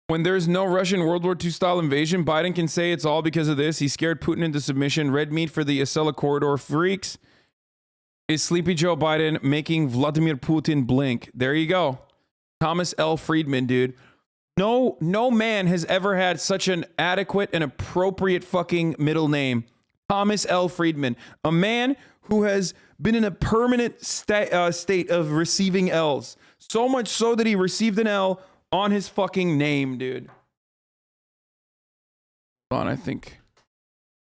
When there's no Russian World War II style invasion, Biden can say it's all because of this. He scared Putin into submission. Red meat for the Acela corridor freaks. Is Sleepy Joe Biden making Vladimir Putin blink? There you go. Thomas L. Friedman, dude. No man has ever had such an adequate and appropriate fucking middle name. Thomas L. Friedman. A man who has been in a permanent state of receiving L's. So much so that he received an L on his fucking name, dude. Hold on, I think.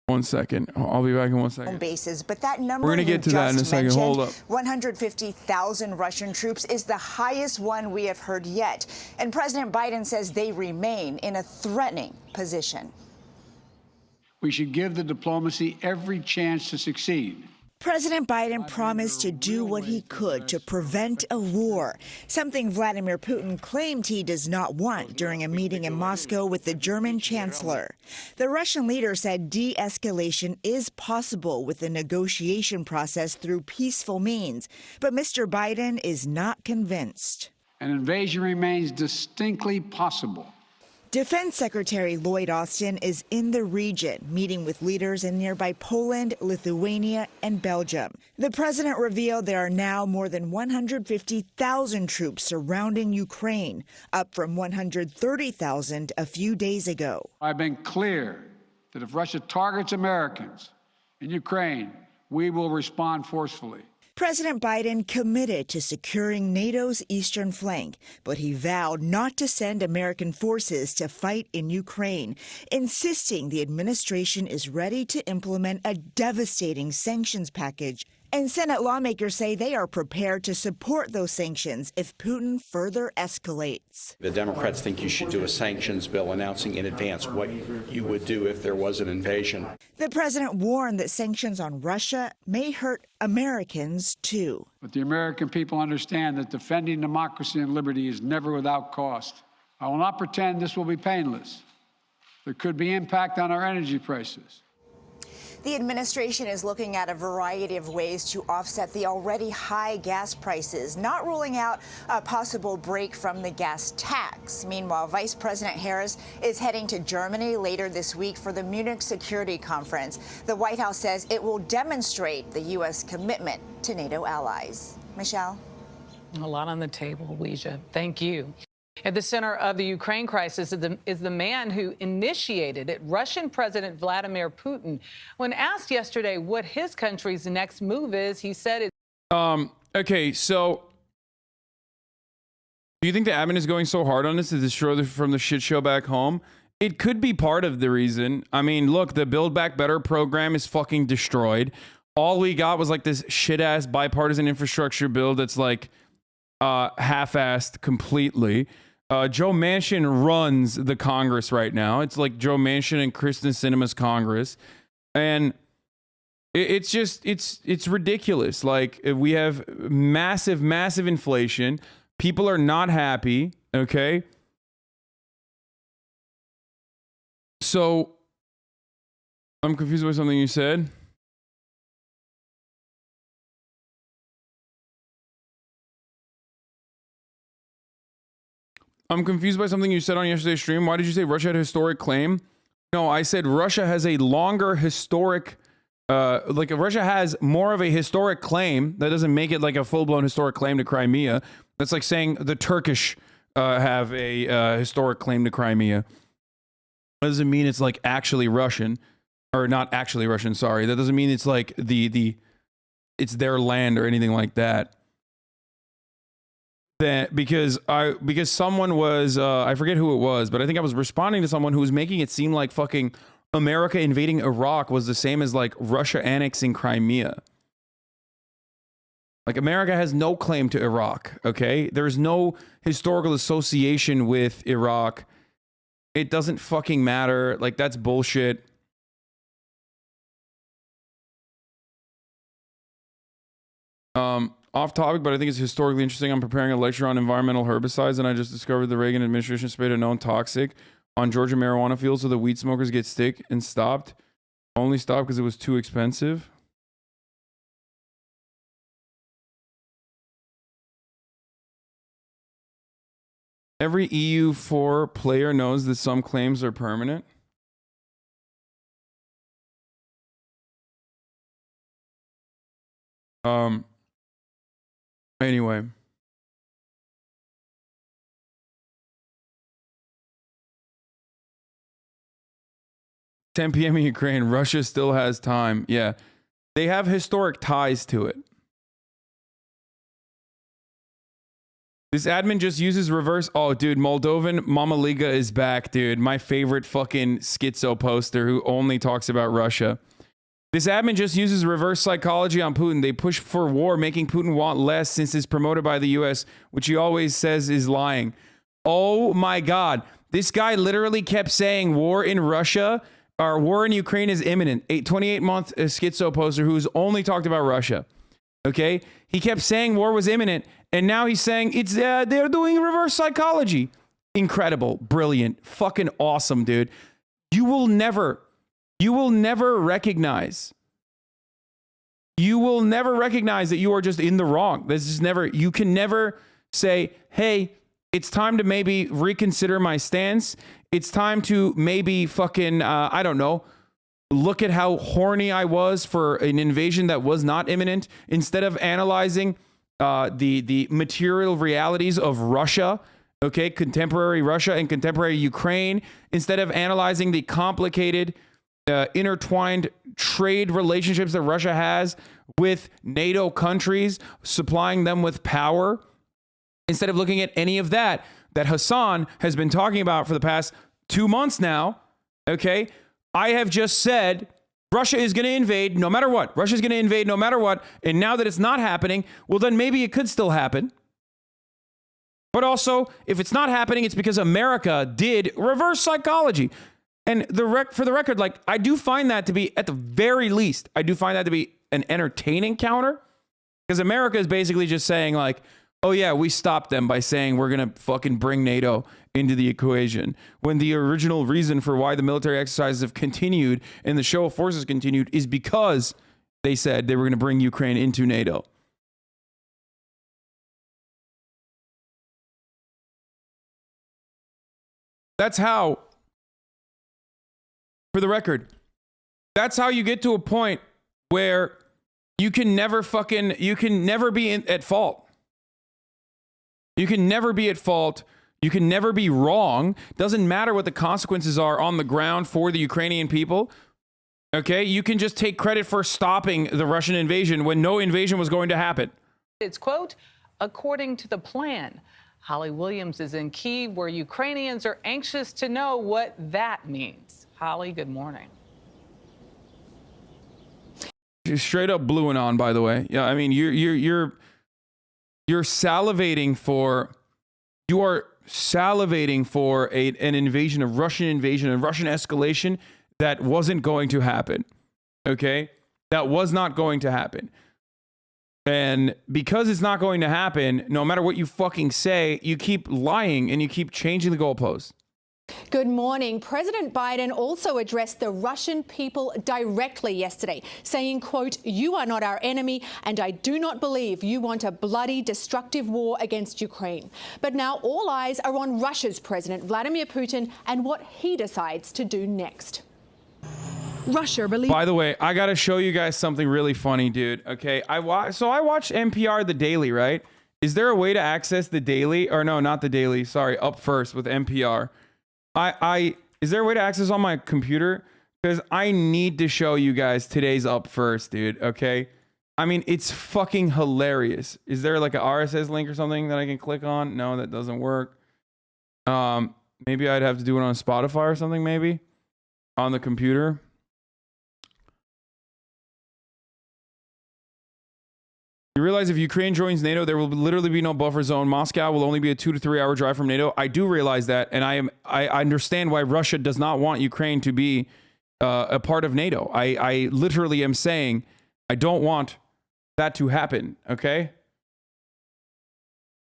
1 second. I'll be back in 1 second. Bases, but that number we're gonna get to that in a second. Hold up. 150,000 Russian troops is the highest one we have heard yet. And President Biden says they remain in a threatening position. We should give the diplomacy every chance to succeed. President Biden promised to do what he could to prevent a war, something Vladimir Putin claimed he does not want during a meeting in Moscow with the German chancellor. The Russian leader said de-escalation is possible with the negotiation process through peaceful means, but Mr. Biden is not convinced. An invasion remains distinctly possible. Defense Secretary Lloyd Austin is in the region, meeting with leaders in nearby Poland, Lithuania, and Belgium. The president revealed there are now more than 150,000 troops surrounding Ukraine, up from 130,000 a few days ago. I've been clear that if Russia targets Americans in Ukraine, we will respond forcefully. President Biden committed to securing NATO's eastern flank, but he vowed not to send American forces to fight in Ukraine, insisting the administration is ready to implement a devastating sanctions package. And Senate lawmakers say they are prepared to support those sanctions if Putin further escalates. The Democrats think you should do a sanctions bill announcing in advance what you would do if there was an invasion. The president warned that sanctions on Russia may hurt Americans, too. But the American people understand that defending democracy and liberty is never without cost. I will not pretend this will be painless. There could be impact on our energy prices. The administration is looking at a variety of ways to offset the already high gas prices, not ruling out a possible break from the gas tax. Meanwhile, Vice President Harris is heading to Germany later this week for the Munich Security Conference. The White House says it will demonstrate the U.S. commitment to NATO allies. Michelle? A lot on the table, Weijia. Thank you. At the center of the Ukraine crisis is the man who initiated it, Russian President Vladimir Putin. When asked yesterday what his country's next move is, he said it. Okay, so do you think the admin is going so hard on this to destroy from the shit show back home? It could be part of the reason. I mean, look, the Build Back Better program is fucking destroyed. All we got was like this shit-ass bipartisan infrastructure bill that's like half-assed completely. Joe Manchin runs the Congress right now. It's like Joe Manchin and Kristen Sinema's Congress. And it's just, it's ridiculous. Like, we have massive inflation. People are not happy, okay? So, I'm confused by something you said. I'm confused by something you said on yesterday's stream. Why did you say Russia had a historic claim? No, I said Russia has a longer historic, like Russia has more of a historic claim. That doesn't make it like a full-blown historic claim to Crimea. That's like saying the Turkish have a historic claim to Crimea. That doesn't mean it's like actually Russian, or not actually Russian, sorry. That doesn't mean it's like it's their land or anything like that. That because someone was I forget who it was, but I think I was responding to someone who was making it seem like fucking America invading Iraq was the same as like Russia annexing Crimea. Like, America has no claim to Iraq, okay? There's no historical association with Iraq. It doesn't fucking matter. Like, that's bullshit. Off topic, but I think it's historically interesting. I'm preparing a lecture on environmental herbicides, and I just discovered the Reagan administration sprayed a known toxic on Georgia marijuana fields so the weed smokers get sick and stopped. Only stopped because it was too expensive. Every EU4 player knows that some claims are permanent. Anyway. 10 p.m. in Ukraine. Russia still has time. Yeah. They have historic ties to it. This admin just uses reverse. Oh, dude, Moldovan Mama Liga is back, dude. My favorite fucking schizo poster who only talks about Russia. This admin just uses reverse psychology on Putin. They push for war, making Putin want less since it's promoted by the US, which he always says is lying. Oh my God. This guy literally kept saying war in Russia or war in Ukraine is imminent. A 28-month schizo poster who's only talked about Russia. Okay? He kept saying war was imminent, and now he's saying it's they're doing reverse psychology. Incredible, brilliant, fucking awesome, dude. You will never recognize. You will never recognize that you are just in the wrong. This is never, you can never say, hey, it's time to maybe reconsider my stance. It's time to maybe fucking, I don't know, look at how horny I was for an invasion that was not imminent. Instead of analyzing the material realities of Russia, okay, contemporary Russia and contemporary Ukraine, instead of analyzing the complicated, intertwined trade relationships that Russia has with NATO countries, supplying them with power, instead of looking at any of that Hasan has been talking about for the past 2 months now, okay, I have just said Russia is going to invade no matter what. Russia's going to invade no matter what. And now that it's not happening, well, then maybe it could still happen. But also, if it's not happening, it's because America did reverse psychology. And for the record, like, I do find that to be, at the very least, I do find that to be an entertaining counter. Because America is basically just saying, like, oh yeah, we stopped them by saying we're going to fucking bring NATO into the equation. When the original reason for why the military exercises have continued and the show of forces continued is because they said they were going to bring Ukraine into NATO. That's how, for the record, that's how you get to a point where you can never be at fault. You can never be at fault. You can never be wrong. Doesn't matter what the consequences are on the ground for the Ukrainian people. Okay? You can just take credit for stopping the Russian invasion when no invasion was going to happen. It's, quote, according to the plan. Holly Williams is in Kyiv, where Ukrainians are anxious to know what that means. Holly, good morning. You're straight up blueing on, by the way. Yeah, I mean, you're salivating for, you are salivating for an invasion, a Russian invasion, a Russian escalation that wasn't going to happen. Okay? That was not going to happen. And because it's not going to happen, no matter what you fucking say, you keep lying and you keep changing the goalposts. Good morning. President Biden also addressed the Russian people directly yesterday, saying, quote, you are not our enemy, and I do not believe you want a bloody, destructive war against Ukraine. But now all eyes are on Russia's President Vladimir Putin and what he decides to do next. Russia believes. By the way, I got to show you guys something really funny, dude. Okay, I watched NPR The Daily, right? Is there a way to access The Daily? Or no, not The Daily. Sorry, Up First with NPR. Is there a way to access on my computer? Because I need to show you guys today's Up First, dude. Okay. I mean, it's fucking hilarious. Is there like an RSS link or something that I can click on? No, that doesn't work. Maybe I'd have to do it on Spotify or something, maybe on the computer. You realize if Ukraine joins NATO, there will literally be no buffer zone. Moscow will only be a 2 to 3 hour drive from NATO. I do realize that, and I understand why Russia does not want Ukraine to be a part of NATO. I literally am saying I don't want that to happen. Okay.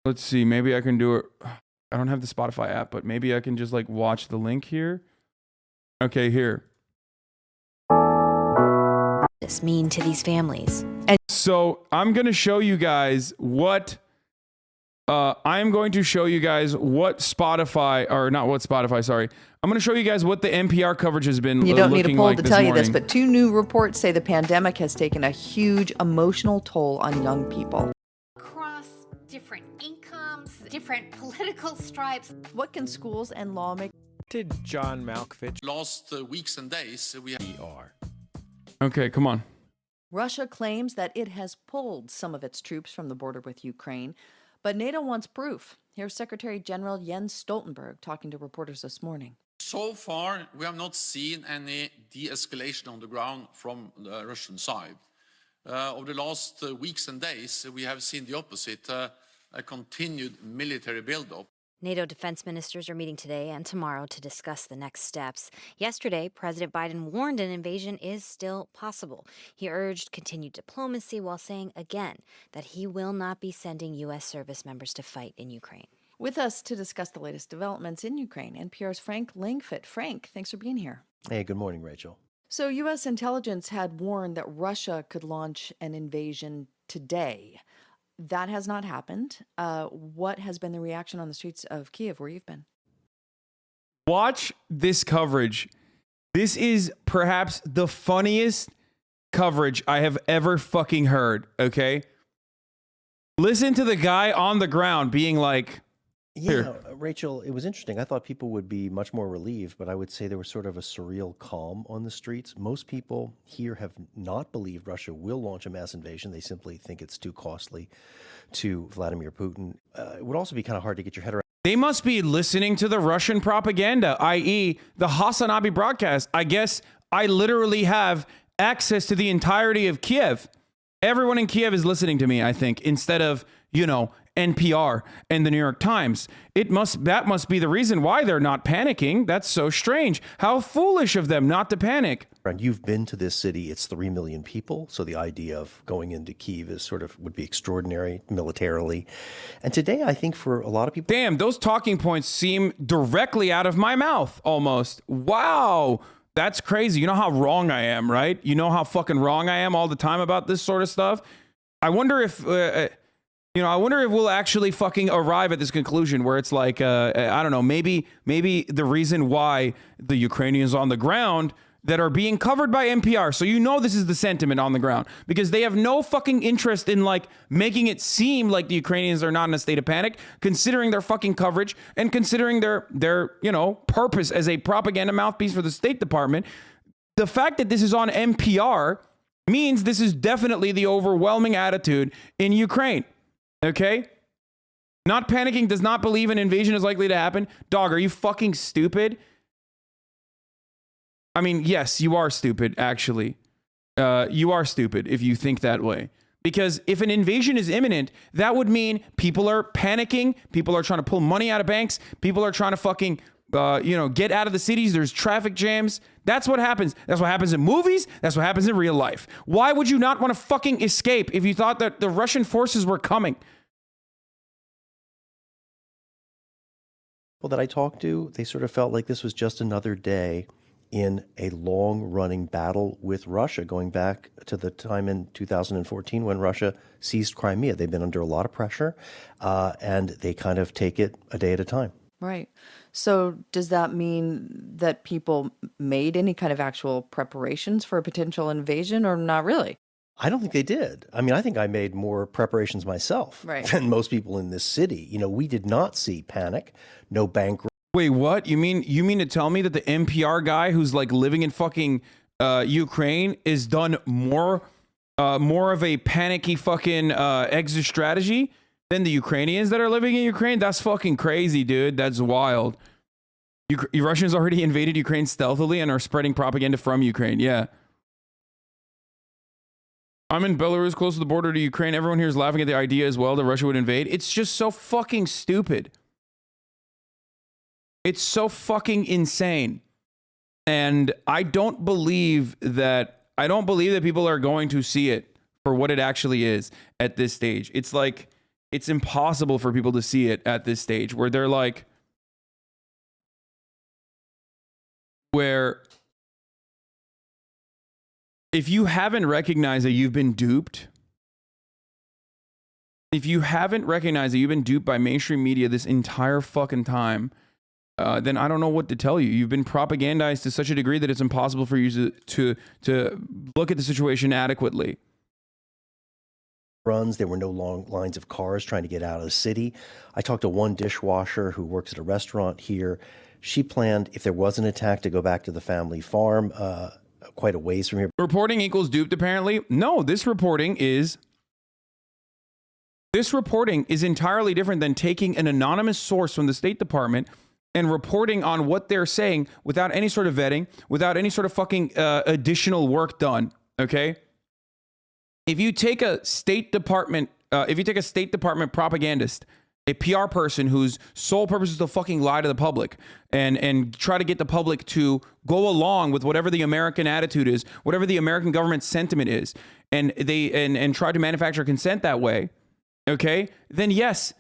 Let's see. Maybe I can do it. I don't have the Spotify app, but maybe I can just like watch the link here. Okay, here. This mean to these families? So I'm going to show you guys what I'm going to show you guys what Spotify, or not what Spotify, sorry. I'm going to show you guys what the NPR coverage has been You don't need a poll like to tell you this, morning. but 2 new reports say the pandemic has taken a huge emotional toll on young people. Across different incomes, different political stripes. What can schools and lawmakers Did John Malkovich last weeks and days we have Okay, come on. Russia claims that it has pulled some of its troops from the border with Ukraine, but NATO wants proof. Here's Secretary General Jens Stoltenberg talking to reporters this morning. so far we have not seen any de-escalation on the ground from the Russian side. Over the last weeks and days we have seen the opposite, a continued military buildup. NATO defense ministers are meeting today and tomorrow to discuss the next steps. Yesterday, President Biden warned an invasion is still possible. He urged continued diplomacy while saying again that he will not be sending U.S. service members to fight in Ukraine. With us to discuss the latest developments in Ukraine, NPR's Frank Langfitt. Frank, thanks for being here. Hey, good morning, Rachel. So U.S. intelligence had warned that Russia could launch an invasion today. That has not happened. What has been the reaction on the streets of Kyiv, where you've been? Watch this coverage. This is perhaps the funniest coverage I have ever fucking heard, okay? Listen to the guy on the ground being like, Yeah, Rachel, it was interesting. I thought people would be much more relieved, but I would say there was sort of a surreal calm on the streets. Most people here have not believed Russia will launch a mass invasion. They simply think it's too costly to Vladimir Putin. It would also be kind of hard to get your head around. they must be listening to the Russian propaganda, i.e. the HasanAbi broadcast. I guess I literally have access to the entirety of Kiev. Everyone in Kiev is listening to me, I think, instead of, NPR and the New York Times. That must be the reason why they're not panicking. That's so strange. How foolish of them not to panic. And you've been to this city. It's 3 million people. So the idea of going into Kyiv is would be extraordinary militarily. And today, I think for a lot of people. Damn, those talking points seem directly out of my mouth almost. Wow. That's crazy. You know how wrong I am, right? You know how fucking wrong I am all the time about this sort of stuff. I wonder if, I wonder if we'll actually fucking arrive at this conclusion where it's like, I don't know, maybe the reason why the Ukrainians on the ground that are being covered by NPR. So this is the sentiment on the ground because they have no fucking interest in like making it seem like the Ukrainians are not in a state of panic, considering their fucking coverage and considering their purpose as a propaganda mouthpiece for the State Department. The fact that this is on NPR means this is definitely the overwhelming attitude in Ukraine. Okay? Not panicking does not believe an invasion is likely to happen. Dog, are you fucking stupid? I mean, yes, you are stupid, actually. You are stupid if you think that way. Because if an invasion is imminent, that would mean people are panicking. People are trying to pull money out of banks. People are trying to fucking, get out of the cities. There's traffic jams. That's what happens. That's what happens in movies. That's what happens in real life. Why would you not want to fucking escape if you thought that the Russian forces were coming? People that I talked to, they sort of felt like this was just another day in a long-running battle with Russia, going back to the time in 2014 when Russia seized Crimea. They've been under a lot of pressure, and they kind of take it a day at a time. Right. So does that mean that people made any kind of actual preparations for a potential invasion or not really? I don't think they did. I mean, I think I made more preparations myself than most people in this city. We did not see panic, no bank. Wait, what? You mean to tell me that the NPR guy who's like living in fucking Ukraine is done more of a panicky fucking exit strategy than the Ukrainians that are living in Ukraine? That's fucking crazy, dude. That's wild. Russians already invaded Ukraine stealthily and are spreading propaganda from Ukraine. Yeah. I'm in Belarus, close to the border to Ukraine. Everyone here is laughing at the idea as well that Russia would invade. It's just so fucking stupid. It's so fucking insane. And I don't believe that people are going to see it for what it actually is at this stage. It's like, it's impossible for people to see it at this stage where they're like, where if you haven't recognized that you've been duped, if you haven't recognized that you've been duped by mainstream media this entire fucking time, then I don't know what to tell you. You've been propagandized to such a degree that it's impossible for you to look at the situation adequately. Runs. There were no long lines of cars trying to get out of the city. I talked to one dishwasher who works at a restaurant here. She planned, if there was an attack, to go back to the family farm quite a ways from here. Reporting equals duped, apparently. No, this reporting is entirely different than taking an anonymous source from the State Department and reporting on what they're saying without any sort of vetting, without any sort of fucking additional work done. Okay? If you take a State Department propagandist, a PR person whose sole purpose is to fucking lie to the public and try to get the public to go along with whatever the American attitude is, whatever the American government sentiment is, and try to manufacture consent that way, okay, then yes,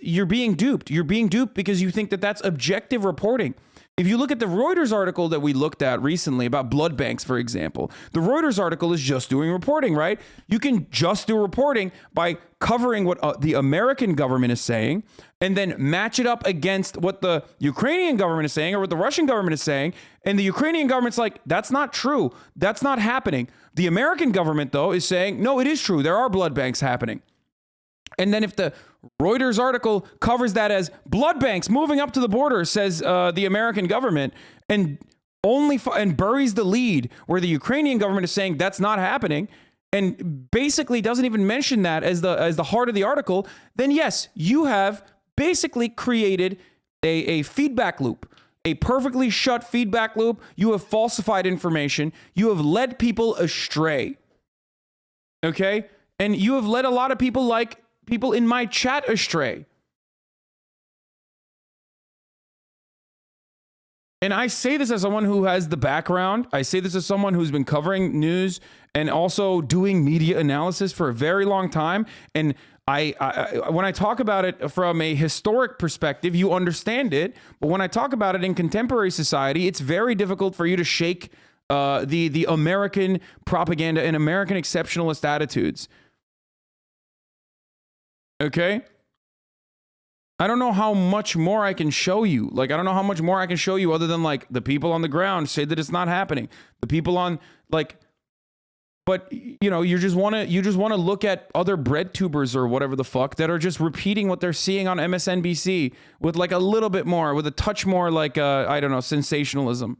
you're being duped. You're being duped because you think that that's objective reporting. If you look at the Reuters article that we looked at recently about blood banks, for example, the Reuters article is just doing reporting, right? You can just do reporting by covering what the American government is saying and then match it up against what the Ukrainian government is saying or what the Russian government is saying. And the Ukrainian government's like, that's not true. That's not happening. The American government, though, is saying, no, it is true. There are blood banks happening. And then if the Reuters article covers that as blood banks moving up to the border, says the American government, and and buries the lead where the Ukrainian government is saying that's not happening, and basically doesn't even mention that as the heart of the article, then yes, you have basically created a feedback loop, a perfectly shut feedback loop. You have falsified information. You have led people astray. Okay? And you have led a lot of people, like people in my chat, astray. And I say this as someone who has the background. I say this as someone who's been covering news and also doing media analysis for a very long time. And I when I talk about it from a historic perspective, you understand it. But when I talk about it in contemporary society, it's very difficult for you to shake the American propaganda and American exceptionalist attitudes. Okay? I don't know how much more I can show you. Like, I don't know how much more I can show you other than, like, the people on the ground say that it's not happening. The people on, like, but, you know, you just want to look at other bread tubers or whatever the fuck that are just repeating what they're seeing on MSNBC with, like, a little bit more, with a touch more, like, I don't know, sensationalism.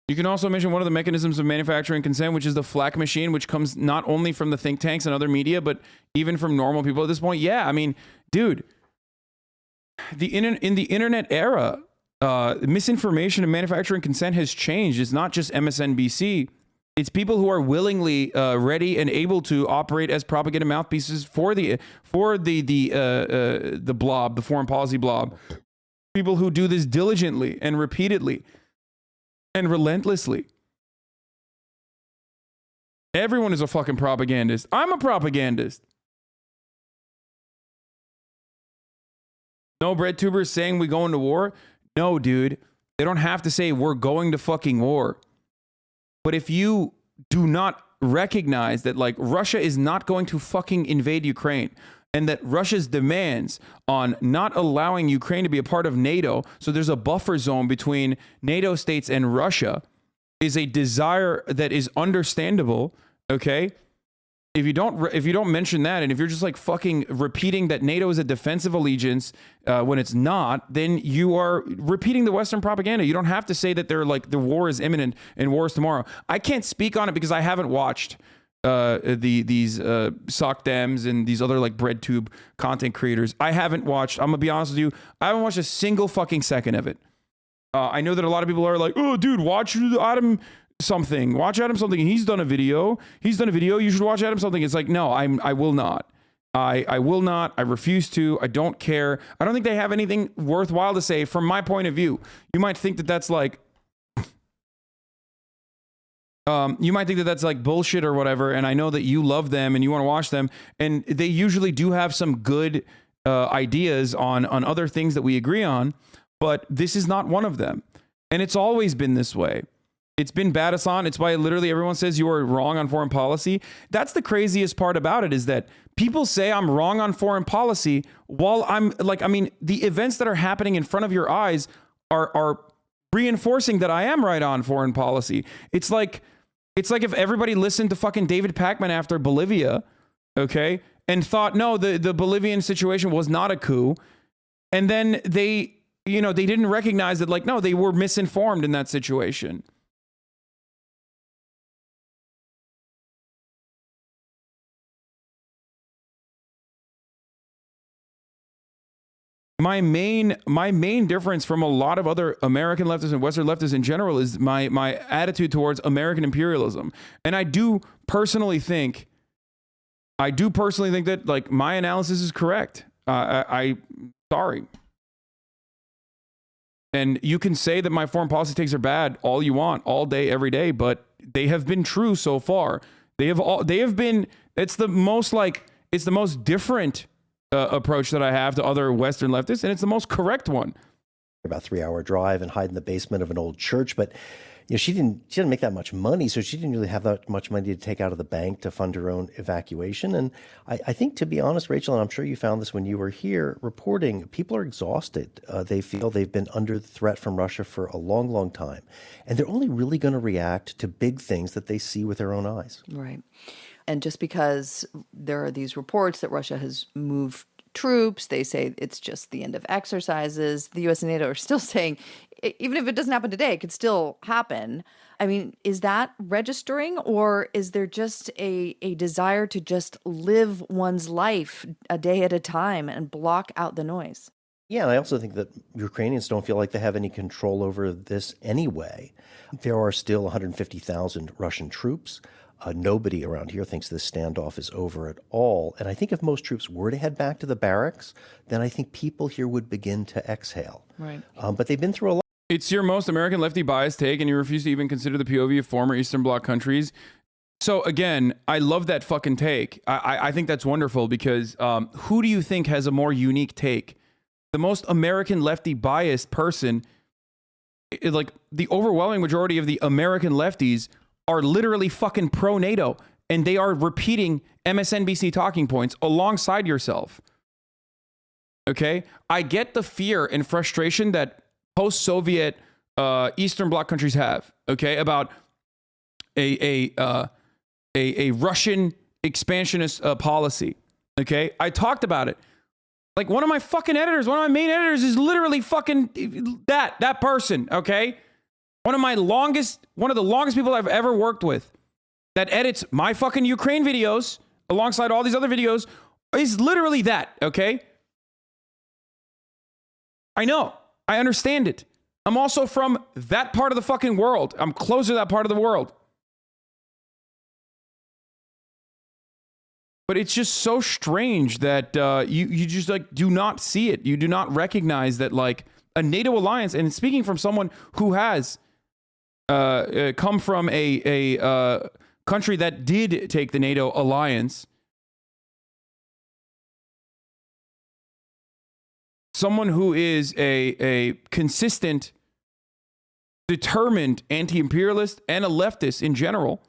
You can also mention one of the mechanisms of manufacturing consent, which is the flak machine, which comes not only from the think tanks and other media, but even from normal people at this point. Yeah, I mean, dude, in the internet era, misinformation and manufacturing consent has changed. It's not just MSNBC. It's people who are willingly ready and able to operate as propaganda mouthpieces for the blob, the foreign policy blob. People who do this diligently and repeatedly and relentlessly. Everyone is a fucking propagandist. I'm a propagandist. No bread tubers saying we go into war. No, dude. They don't have to say we're going to fucking war. But if you do not recognize that, like, Russia is not going to fucking invade Ukraine, and that Russia's demands on not allowing Ukraine to be a part of NATO, so there's a buffer zone between NATO states and Russia, is a desire that is understandable, okay? If you don't mention that, and if you're just like fucking repeating that NATO is a defensive allegiance when it's not, then you are repeating the Western propaganda. You don't have to say that they're like the war is imminent and war is tomorrow. I can't speak on it because I haven't watched these sock dems and these other like bread tube content creators. I haven't watched. I'm gonna be honest with you. I haven't watched a single fucking second of it. I know that a lot of people are like, "Oh, dude, watch Adam something. Watch Adam something. He's done a video. You should watch Adam something." It's like, no, I will not. I will not. I refuse to. I don't care. I don't think they have anything worthwhile to say from my point of view. You might think that that's like. You might think that that's like bullshit or whatever, and I know that you love them and you want to watch them, and they usually do have some good ideas on other things that we agree on, but this is not one of them. And it's always been this way. It's been bad, Hasan. It's why literally everyone says you are wrong on foreign policy. That's the craziest part about it, is that people say I'm wrong on foreign policy while I'm like, I mean, the events that are happening in front of your eyes are reinforcing that I am right on foreign policy. It's like if everybody listened to fucking David Pacman after Bolivia, okay, and thought, no, the Bolivian situation was not a coup. And then they didn't recognize that, like, no, they were misinformed in that situation. My main difference from a lot of other American leftists and Western leftists in general is my attitude towards American imperialism. And I do personally think that, like, my analysis is correct. Sorry. And you can say that my foreign policy takes are bad all you want, all day, every day, but they have been true so far. They have been, it's the most different approach that I have to other Western leftists, and it's the most correct one. About 3-hour drive and hide in the basement of an old church, but she didn't make that much money, so she didn't really have that much money to take out of the bank to fund her own evacuation. And I think, to be honest, Rachel, and I'm sure you found this when you were here reporting, people are exhausted. They feel they've been under threat from Russia for a long, long time, and they're only really going to react to big things that they see with their own eyes. Right. And just because there are these reports that Russia has moved troops, they say it's just the end of exercises. The U.S. and NATO are still saying, even if it doesn't happen today, it could still happen. I mean, is that registering, or is there just a desire to just live one's life a day at a time and block out the noise? Yeah, and I also think that Ukrainians don't feel like they have any control over this anyway. There are still 150,000 Russian troops. Nobody around here thinks this standoff is over at all. And I think if most troops were to head back to the barracks, then I think people here would begin to exhale. Right. But they've been through a lot. It's your most American lefty bias take, and you refuse to even consider the POV of former Eastern Bloc countries. So again, I love that fucking take. I think that's wonderful, because who do you think has a more unique take? The most American lefty biased person, like the overwhelming majority of the American lefties, are literally fucking pro-NATO, and they are repeating MSNBC talking points alongside yourself. Okay? I get the fear and frustration that post-Soviet Eastern Bloc countries have, okay, about a Russian expansionist policy, okay? I talked about it. Like, one of my fucking editors, one of my main editors is literally fucking that person, okay? One of the longest people I've ever worked with that edits my fucking Ukraine videos alongside all these other videos is literally that, okay? I know. I understand it. I'm also from that part of the fucking world. I'm closer to that part of the world. But it's just so strange that you just, like, do not see it. You do not recognize that, like, a NATO alliance, and speaking from someone who has come from a country that did take the NATO alliance, someone who is a consistent, determined anti-imperialist and a leftist in general,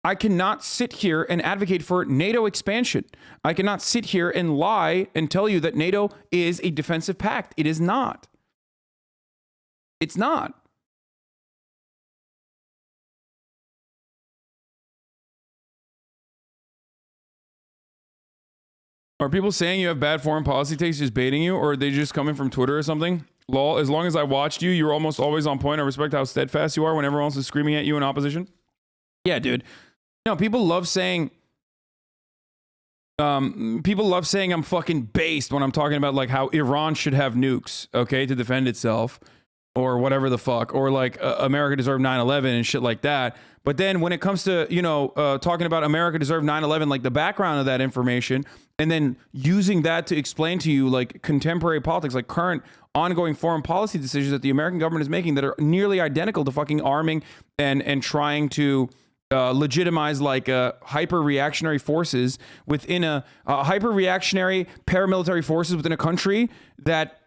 I cannot sit here and advocate for NATO expansion. I cannot sit here and lie and tell you that NATO is a defensive pact. It is not. It's not. Are people saying you have bad foreign policy takes just baiting you, or are they just coming from Twitter or something? Lol, as long as I watched you, you're almost always on point. I respect how steadfast you are when everyone else is screaming at you in opposition. Yeah, dude. You know, people love saying I'm fucking based when I'm talking about, like, how Iran should have nukes, okay, to defend itself, or whatever the fuck, or like America deserved 9/11 and shit like that. But then when it comes to, talking about America deserved 9/11, like the background of that information, and then using that to explain to you, like, contemporary politics, like current ongoing foreign policy decisions that the American government is making that are nearly identical to fucking arming and trying to legitimize like hyper reactionary forces within a hyper reactionary paramilitary forces within a country that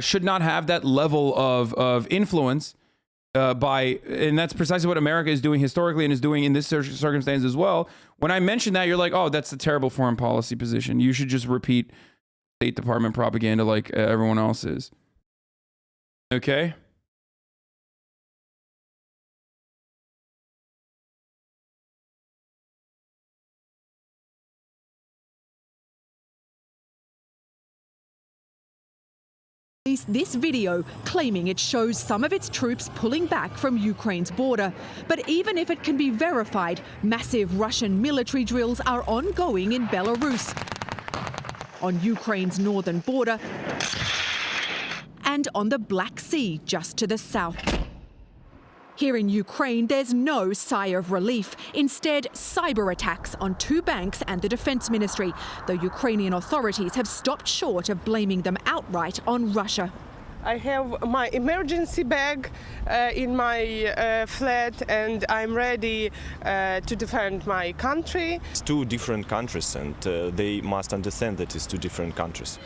should not have that level of influence and that's precisely what America is doing historically and is doing in this circumstance as well. When I mention that, you're like, oh, that's a terrible foreign policy position. You should just repeat State Department propaganda like everyone else is. Okay? This video claiming it shows some of its troops pulling back from Ukraine's border. But even if it can be verified, massive Russian military drills are ongoing in Belarus, on Ukraine's northern border, and on the Black Sea just to the south. Here in Ukraine, there's no sigh of relief. Instead, cyber attacks on 2 banks and the Defense Ministry, though Ukrainian authorities have stopped short of blaming them outright on Russia. I have my emergency bag in my flat, and I'm ready to defend my country. It's 2 different countries, and they must understand that it's 2 different countries.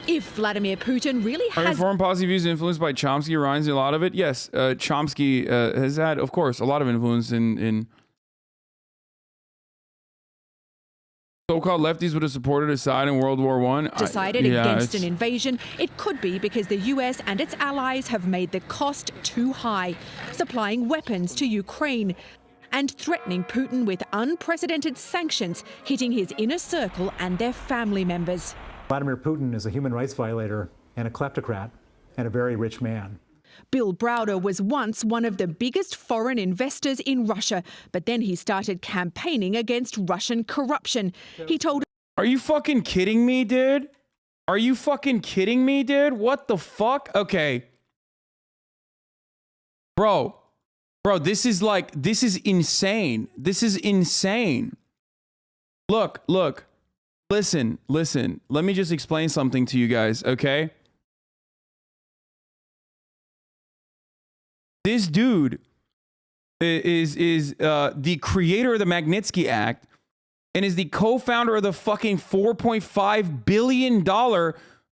If Vladimir Putin really has... Are your foreign policy views influenced by Chomsky, reminds me a lot of it? Yes, Chomsky has had, of course, a lot of influence in... So-called lefties would have supported Assad in World War I. Decided against an invasion. It could be because the US and its allies have made the cost too high, supplying weapons to Ukraine and threatening Putin with unprecedented sanctions hitting his inner circle and their family members. Vladimir Putin is a human rights violator and a kleptocrat and a very rich man. Bill Browder was once one of the biggest foreign investors in Russia, but then he started campaigning against Russian corruption. He told... Are you fucking kidding me, dude? Are you fucking kidding me, dude? What the fuck? Okay. Bro, this is insane. This is insane. Look. Listen. Let me just explain something to you guys, okay? This dude is the creator of the Magnitsky Act and is the co-founder of the fucking $4.5 billion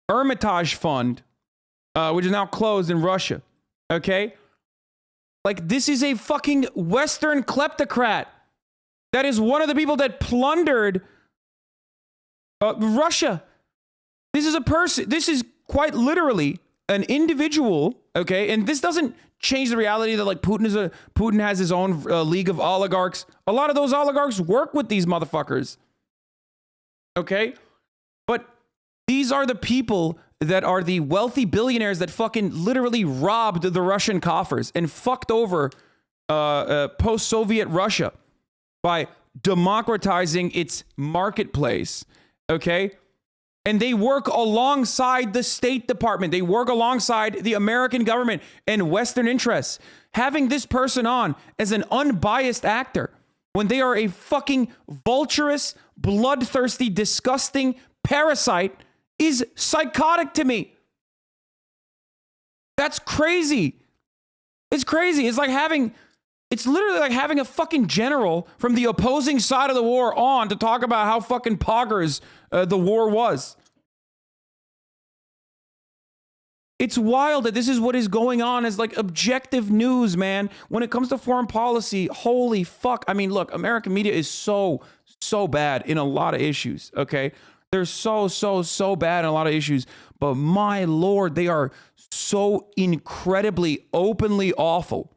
Hermitage Fund, which is now closed in Russia, okay? Like, this is a fucking Western kleptocrat. That is one of the people that plundered Russia. This is a person. This is quite literally an individual. Okay, and this doesn't change the reality that like Putin has his own league of oligarchs. A lot of those oligarchs work with these motherfuckers. Okay, but these are the people that are the wealthy billionaires that fucking literally robbed the Russian coffers and fucked over post-Soviet Russia by democratizing its marketplace. Okay? And they work alongside the State Department. They work alongside the American government and Western interests. Having this person on as an unbiased actor when they are a fucking vulturous, bloodthirsty, disgusting parasite is psychotic to me. That's crazy. It's crazy. It's literally like having a fucking general from the opposing side of the war on to talk about how fucking poggers the war was. It's wild that this is what is going on as like objective news, man. When it comes to foreign policy, holy fuck. I mean, look, American media is so bad in a lot of issues, okay? They're so bad in a lot of issues. But my Lord, they are so incredibly openly awful.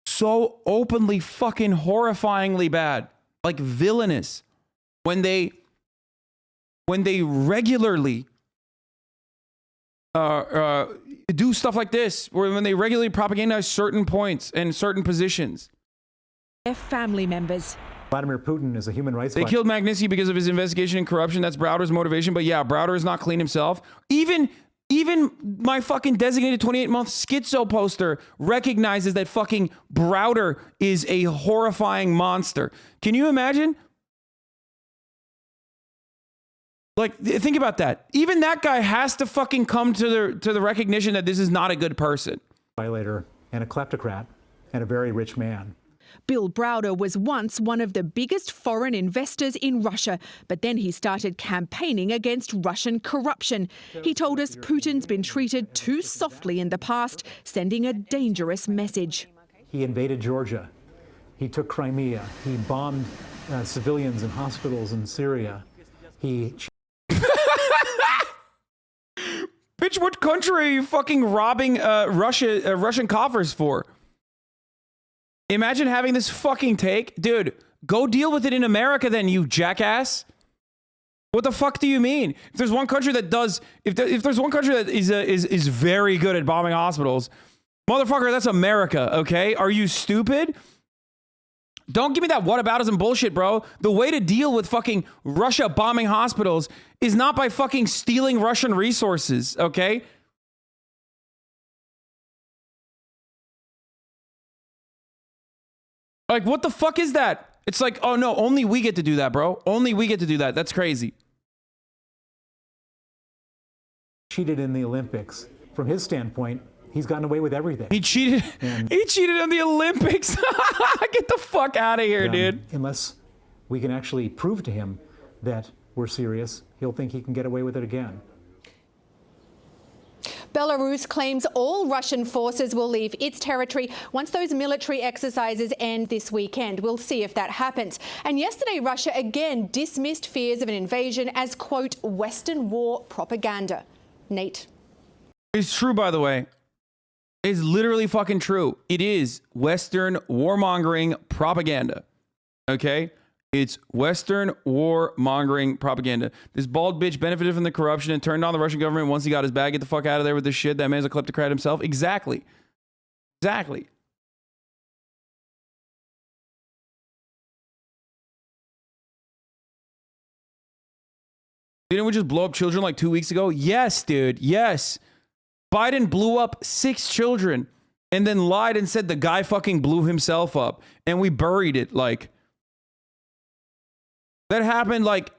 So openly fucking horrifyingly bad, like villainous, when they regularly do stuff like this, or when they regularly propagandize certain points and certain positions. Their family members. Vladimir Putin is a human rights violator. They killed Magnitsky because of his investigation and corruption. That's Browder's motivation. But yeah, Browder is not clean himself. Even my fucking designated 28-month schizo poster recognizes that fucking Browder is a horrifying monster. Can you imagine? Like, think about that. Even that guy has to fucking come to the recognition that this is not a good person. Violator and a kleptocrat and a very rich man. Bill Browder was once one of the biggest foreign investors in Russia, but then he started campaigning against Russian corruption. He told us Putin's been treated too softly in the past, sending a dangerous message. He invaded Georgia. He took Crimea. He bombed civilians in hospitals in Syria. He... Bitch, what country are you fucking robbing Russian coffers for? Imagine having this fucking take. Dude, go deal with it in America then, you jackass. What the fuck do you mean? If there's one country that does, if there's one country that is very good at bombing hospitals, motherfucker, that's America, okay? Are you stupid? Don't give me that whataboutism bullshit, bro. The way to deal with fucking Russia bombing hospitals is not by fucking stealing Russian resources, okay? Like, what the fuck is that? It's like, oh no, only we get to do that, bro. Only we get to do that. That's crazy. Cheated in the Olympics. From his standpoint, he's gotten away with everything. He cheated. He cheated in the Olympics. Get the fuck out of here, dude. Unless we can actually prove to him that we're serious, he'll think he can get away with it again. Belarus claims all Russian forces will leave its territory once those military exercises end this weekend. We'll see if that happens. And yesterday, Russia again dismissed fears of an invasion as, quote, Western war propaganda. Nate. It's true, by the way. It's literally fucking true. It is Western warmongering propaganda. Okay? It's Western warmongering propaganda. This bald bitch benefited from the corruption and turned on the Russian government once he got his bag. Get the fuck out of there with this shit. That man's a kleptocrat himself. Exactly. Exactly. Didn't we just blow up children like 2 weeks ago? Yes, dude. Yes. Biden blew up 6 children and then lied and said the guy fucking blew himself up. And we buried it like... That happened like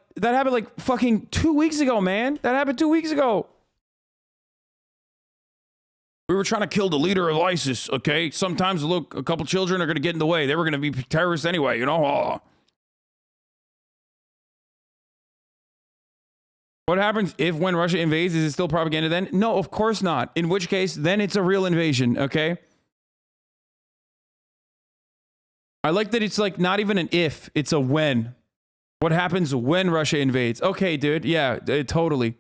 fucking 2 weeks ago, man. That happened 2 weeks ago. We were trying to kill the leader of ISIS, okay? Sometimes, look, a couple children are going to get in the way. They were going to be terrorists anyway, you know? Oh. What happens if when Russia invades, is it still propaganda then? No, of course not. In which case, then it's a real invasion, okay? I like that it's like not even an if, it's a when. What happens when Russia invades? Okay, dude. Yeah, totally.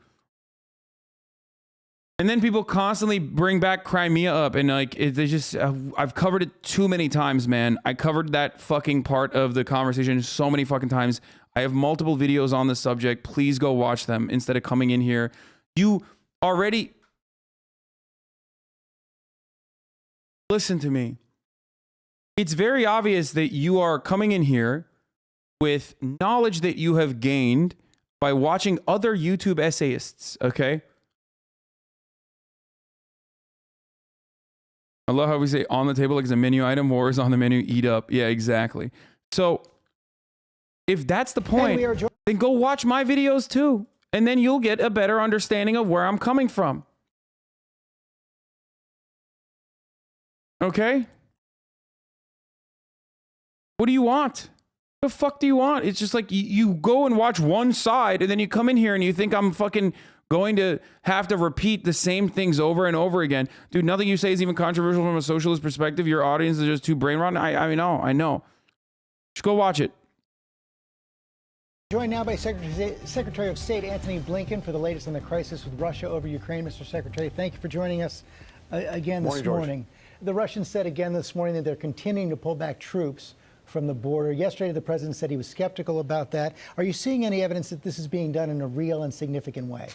And then people constantly bring back Crimea up and like, they just, I've covered it too many times, man. I covered that fucking part of the conversation so many fucking times. I have multiple videos on the subject. Please go watch them instead of coming in here. You already... Listen to me. It's very obvious that you are coming in here with knowledge that you have gained by watching other YouTube essayists, okay? I love how we say on the table like it's a menu item, war is on the menu, eat up. Yeah, exactly. So if that's the point, then go watch my videos too. And then you'll get a better understanding of where I'm coming from. Okay? What do you want? The fuck do you want? It's just like you go and watch one side and then you come in here and you think I'm fucking going to have to repeat the same things over and over again. Dude, nothing you say is even controversial from a socialist perspective. Your audience is just too brain rotten. I know. Just go watch it. Joined now by Secretary of State Antony Blinken for the latest on the crisis with Russia over Ukraine. Mr. Secretary, thank you for joining us again this morning. The Russians said again this morning that they're continuing to pull back troops from the border. Yesterday, the president said he was skeptical about that. Are you seeing any evidence that this is being done in a real and significant way?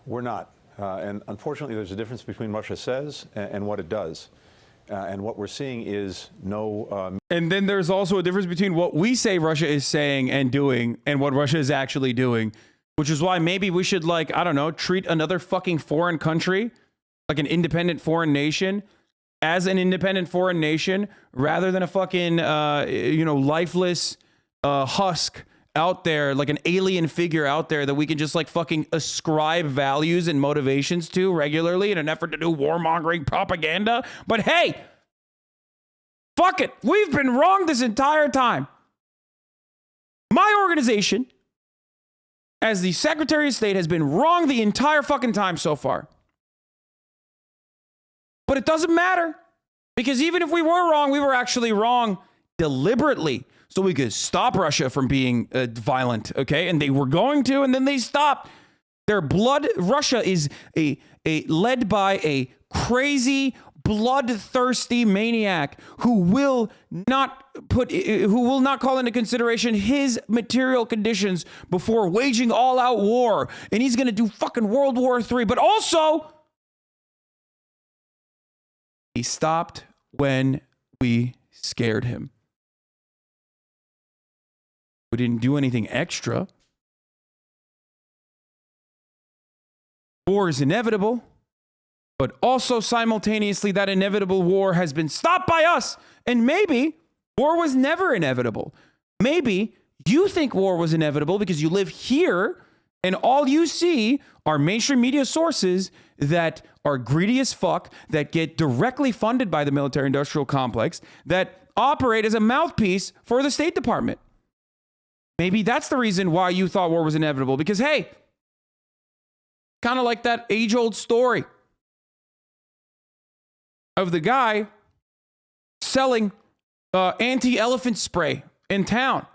We're not. And unfortunately, there's a difference between Russia says and what it does. And what we're seeing is no... And then there's also a difference between what we say Russia is saying and doing and what Russia is actually doing, which is why maybe we should, like, I don't know, treat another fucking foreign country, like an independent foreign nation, as an independent foreign nation rather than a fucking, lifeless husk out there, like an alien figure out there that we can just like fucking ascribe values and motivations to regularly in an effort to do warmongering propaganda. But hey, fuck it. We've been wrong this entire time. My organization, as the Secretary of State, has been wrong the entire fucking time so far. But it doesn't matter, because even if we were wrong, we were actually wrong deliberately so we could stop Russia from being violent, okay? And they were going to, and then they stopped. Their blood, Russia is led by a crazy, bloodthirsty maniac who will not call into consideration his material conditions before waging all-out war. And he's going to do fucking World War III. But also, he stopped when we scared him. We didn't do anything extra. War is inevitable, but also simultaneously that inevitable war has been stopped by us. And maybe war was never inevitable. Maybe you think war was inevitable because you live here and all you see are mainstream media sources that are greedy as fuck, that get directly funded by the military-industrial complex, that operate as a mouthpiece for the State Department. Maybe that's the reason why you thought war was inevitable, because, hey, kind of like that age-old story of the guy selling anti-elephant spray in town.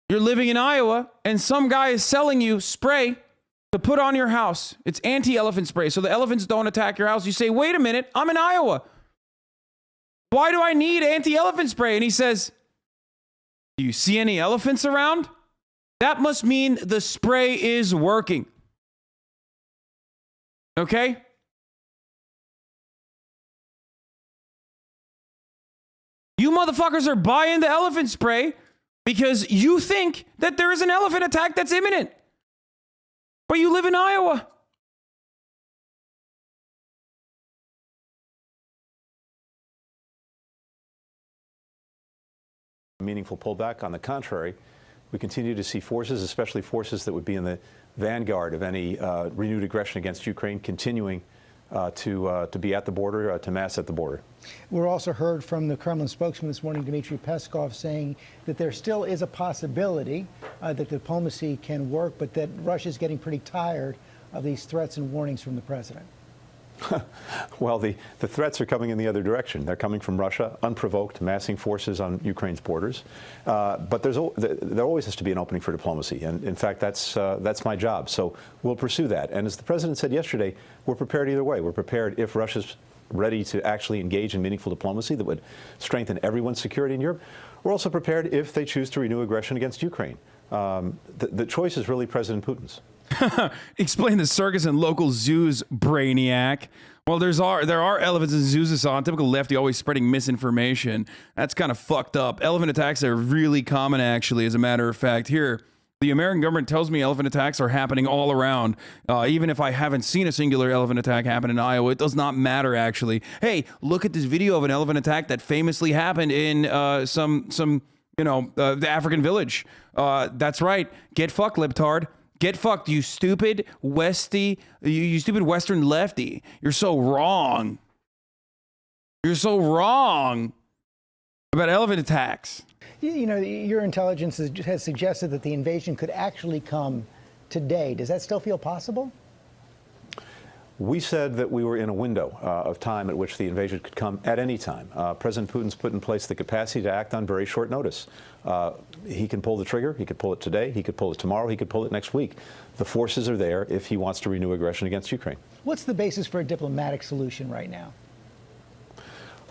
You're living in Iowa, and some guy is selling you spray to put on your house. It's anti-elephant spray, so the elephants don't attack your house. You say, wait a minute, I'm in Iowa. Why do I need anti-elephant spray? And he says, do you see any elephants around? That must mean the spray is working. Okay? You motherfuckers are buying the elephant spray because you think that there is an elephant attack that's imminent. But you live in Iowa. Meaningful pullback. On the contrary, we continue to see forces, especially forces that would be in the vanguard of any renewed aggression against Ukraine, continuing to be at the border, to mass at the border. We're also heard from the Kremlin spokesman this morning, Dmitry Peskov, saying that there still is a possibility that diplomacy can work, but that Russia's getting pretty tired of these threats and warnings from the president. Well, the threats are coming in the other direction. They're coming from Russia, unprovoked, massing forces on Ukraine's borders. But there always has to be an opening for diplomacy. And in fact, that's my job. So we'll pursue that. And as the president said yesterday, we're prepared either way. We're prepared if Russia's ready to actually engage in meaningful diplomacy that would strengthen everyone's security in Europe. We're also prepared if they choose to renew aggression against Ukraine. The choice is really President Putin's. Explain the circus and local zoos, brainiac. Well, there are elephants in zoos, Hasan. Typical lefty, always spreading misinformation. That's kind of fucked up. Elephant attacks are really common, actually, as a matter of fact. Here, the American government tells me elephant attacks are happening all around. Even if I haven't seen a singular elephant attack happen in Iowa, it does not matter, actually. Hey, look at this video of an elephant attack that famously happened in the African village. That's right. Get fucked, libtard. Get fucked, you stupid Westy, you stupid Western lefty. You're so wrong. You're so wrong about elephant attacks. You know, your intelligence has suggested that the invasion could actually come today. Does that still feel possible? We said that we were in a window of time at which the invasion could come at any time. President Putin's put in place the capacity to act on very short notice. He can pull the trigger. He could pull it today. He could pull it tomorrow. He could pull it next week. The forces are there if he wants to renew aggression against Ukraine. What's the basis for a diplomatic solution right now?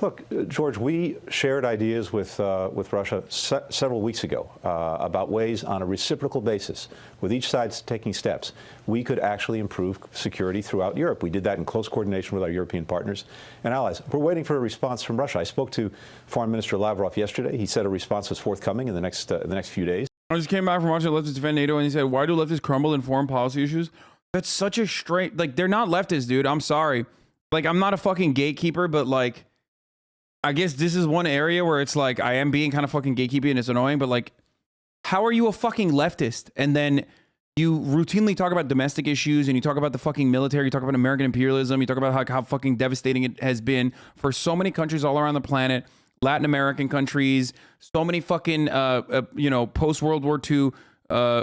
Look, George, we shared ideas with Russia several weeks ago about ways on a reciprocal basis, with each side taking steps, we could actually improve security throughout Europe. We did that in close coordination with our European partners and allies. We're waiting for a response from Russia. I spoke to Foreign Minister Lavrov yesterday. He said a response was forthcoming in the next few days. I just came back from watching leftists defend NATO, and he said, why do leftists crumble in foreign policy issues? That's such a straight, like, they're not leftists, dude. I'm sorry. Like, I'm not a fucking gatekeeper, but, like, I guess this is one area where it's like I am being kind of fucking gatekeepy and it's annoying, but like, how are you a fucking leftist and then you routinely talk about domestic issues and you talk about the fucking military, you talk about American imperialism, you talk about how fucking devastating it has been for so many countries all around the planet, Latin American countries, so many fucking, post-World War II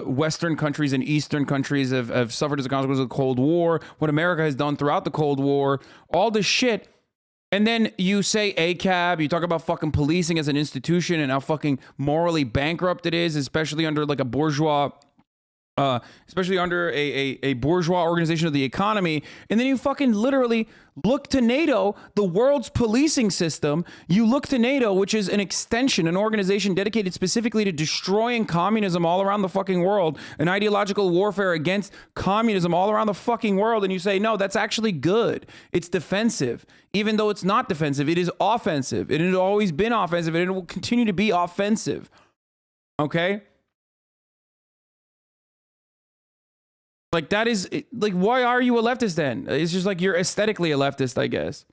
Western countries and Eastern countries have suffered as a consequence of the Cold War, what America has done throughout the Cold War, all this shit. And then you say ACAB, you talk about fucking policing as an institution and how fucking morally bankrupt it is, especially under like a bourgeois, especially under a bourgeois organization of the economy. And then you fucking literally look to NATO, the world's policing system. You look to NATO, which is an extension, an organization dedicated specifically to destroying communism all around the fucking world, an ideological warfare against communism all around the fucking world. And you say, no, that's actually good. It's defensive. Even though it's not defensive, it is offensive. It has always been offensive and it will continue to be offensive. Okay? Like that is like, why are you a leftist then? It's just like you're aesthetically a leftist, I guess.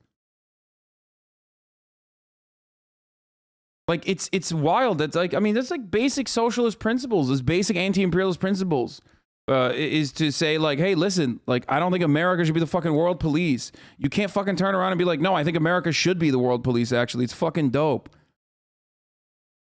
Like it's wild. That's like, I mean, that's like basic socialist principles, those basic anti-imperialist principles, is to say like, hey, listen, like, I don't think America should be the fucking world police. You can't fucking turn around and be like, no, I think America should be the world police. Actually, it's fucking dope.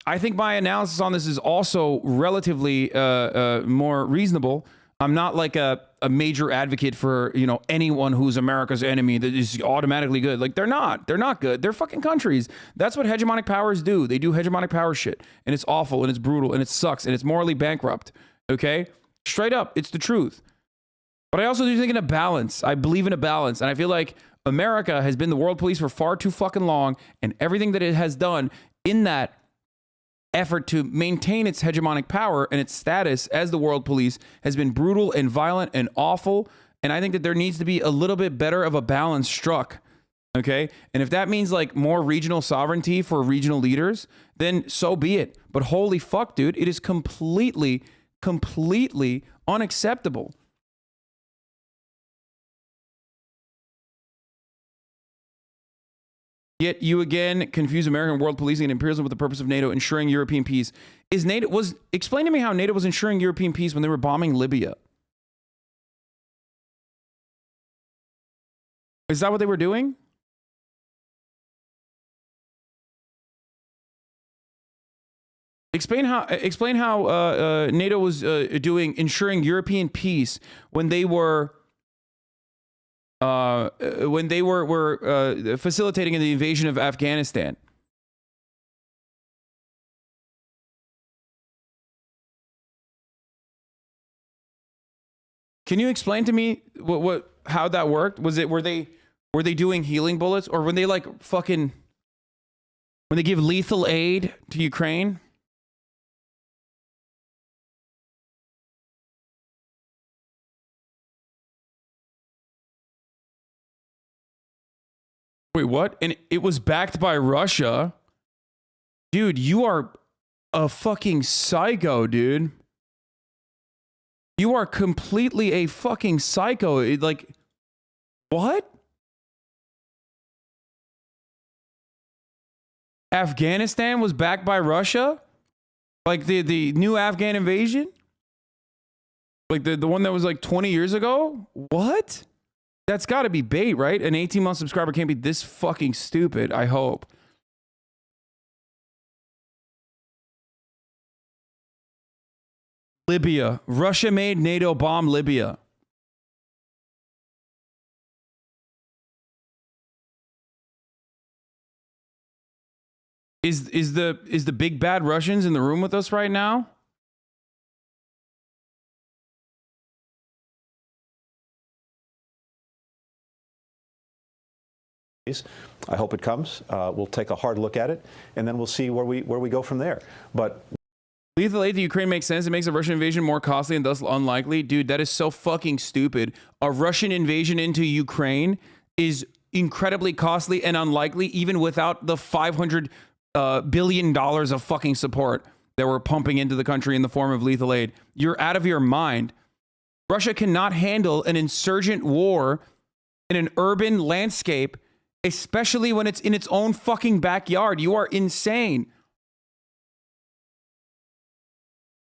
I think my analysis on this is also relatively more reasonable. I'm not like a major advocate for, anyone who's America's enemy that is automatically good. Like they're not good. They're fucking countries. That's what hegemonic powers do. They do hegemonic power shit and it's awful and it's brutal and it sucks and it's morally bankrupt. Okay. Straight up. It's the truth. But I also do think in a balance. I believe in a balance. And I feel like America has been the world police for far too fucking long, and everything that it has done in that effort to maintain its hegemonic power and its status as the world police has been brutal and violent and awful. And I think that there needs to be a little bit better of a balance struck. Okay. And if that means like more regional sovereignty for regional leaders, then so be it. But holy fuck, dude, it is completely unacceptable. Yet you again confuse American world policing and imperialism with the purpose of NATO ensuring European peace. Explain to me how NATO was ensuring European peace when they were bombing Libya. Is that what they were doing? Explain how NATO was ensuring European peace when they were facilitating the invasion of Afghanistan. Can you explain to me how that worked? Were they doing healing bullets, or when they when they give lethal aid to Ukraine? Wait, what? And it was backed by Russia? Dude, you are a fucking psycho, dude. You are completely a fucking psycho. What? Afghanistan was backed by Russia? Like the new Afghan invasion? Like the one that was like 20 years ago? What? That's got to be bait, right? An 18-month subscriber can't be this fucking stupid, I hope. Libya. Russia made NATO bomb Libya. Is the big bad Russians in the room with us right now? I hope it comes. We'll take a hard look at it, and then we'll see where we go from there. But lethal aid to Ukraine makes sense. It makes a Russian invasion more costly and thus unlikely. Dude, that is so fucking stupid. A Russian invasion into Ukraine is incredibly costly and unlikely, even without the $500 billion of fucking support that we're pumping into the country in the form of lethal aid. You're out of your mind. Russia cannot handle an insurgent war in an urban landscape especially when it's in its own fucking backyard. You are insane.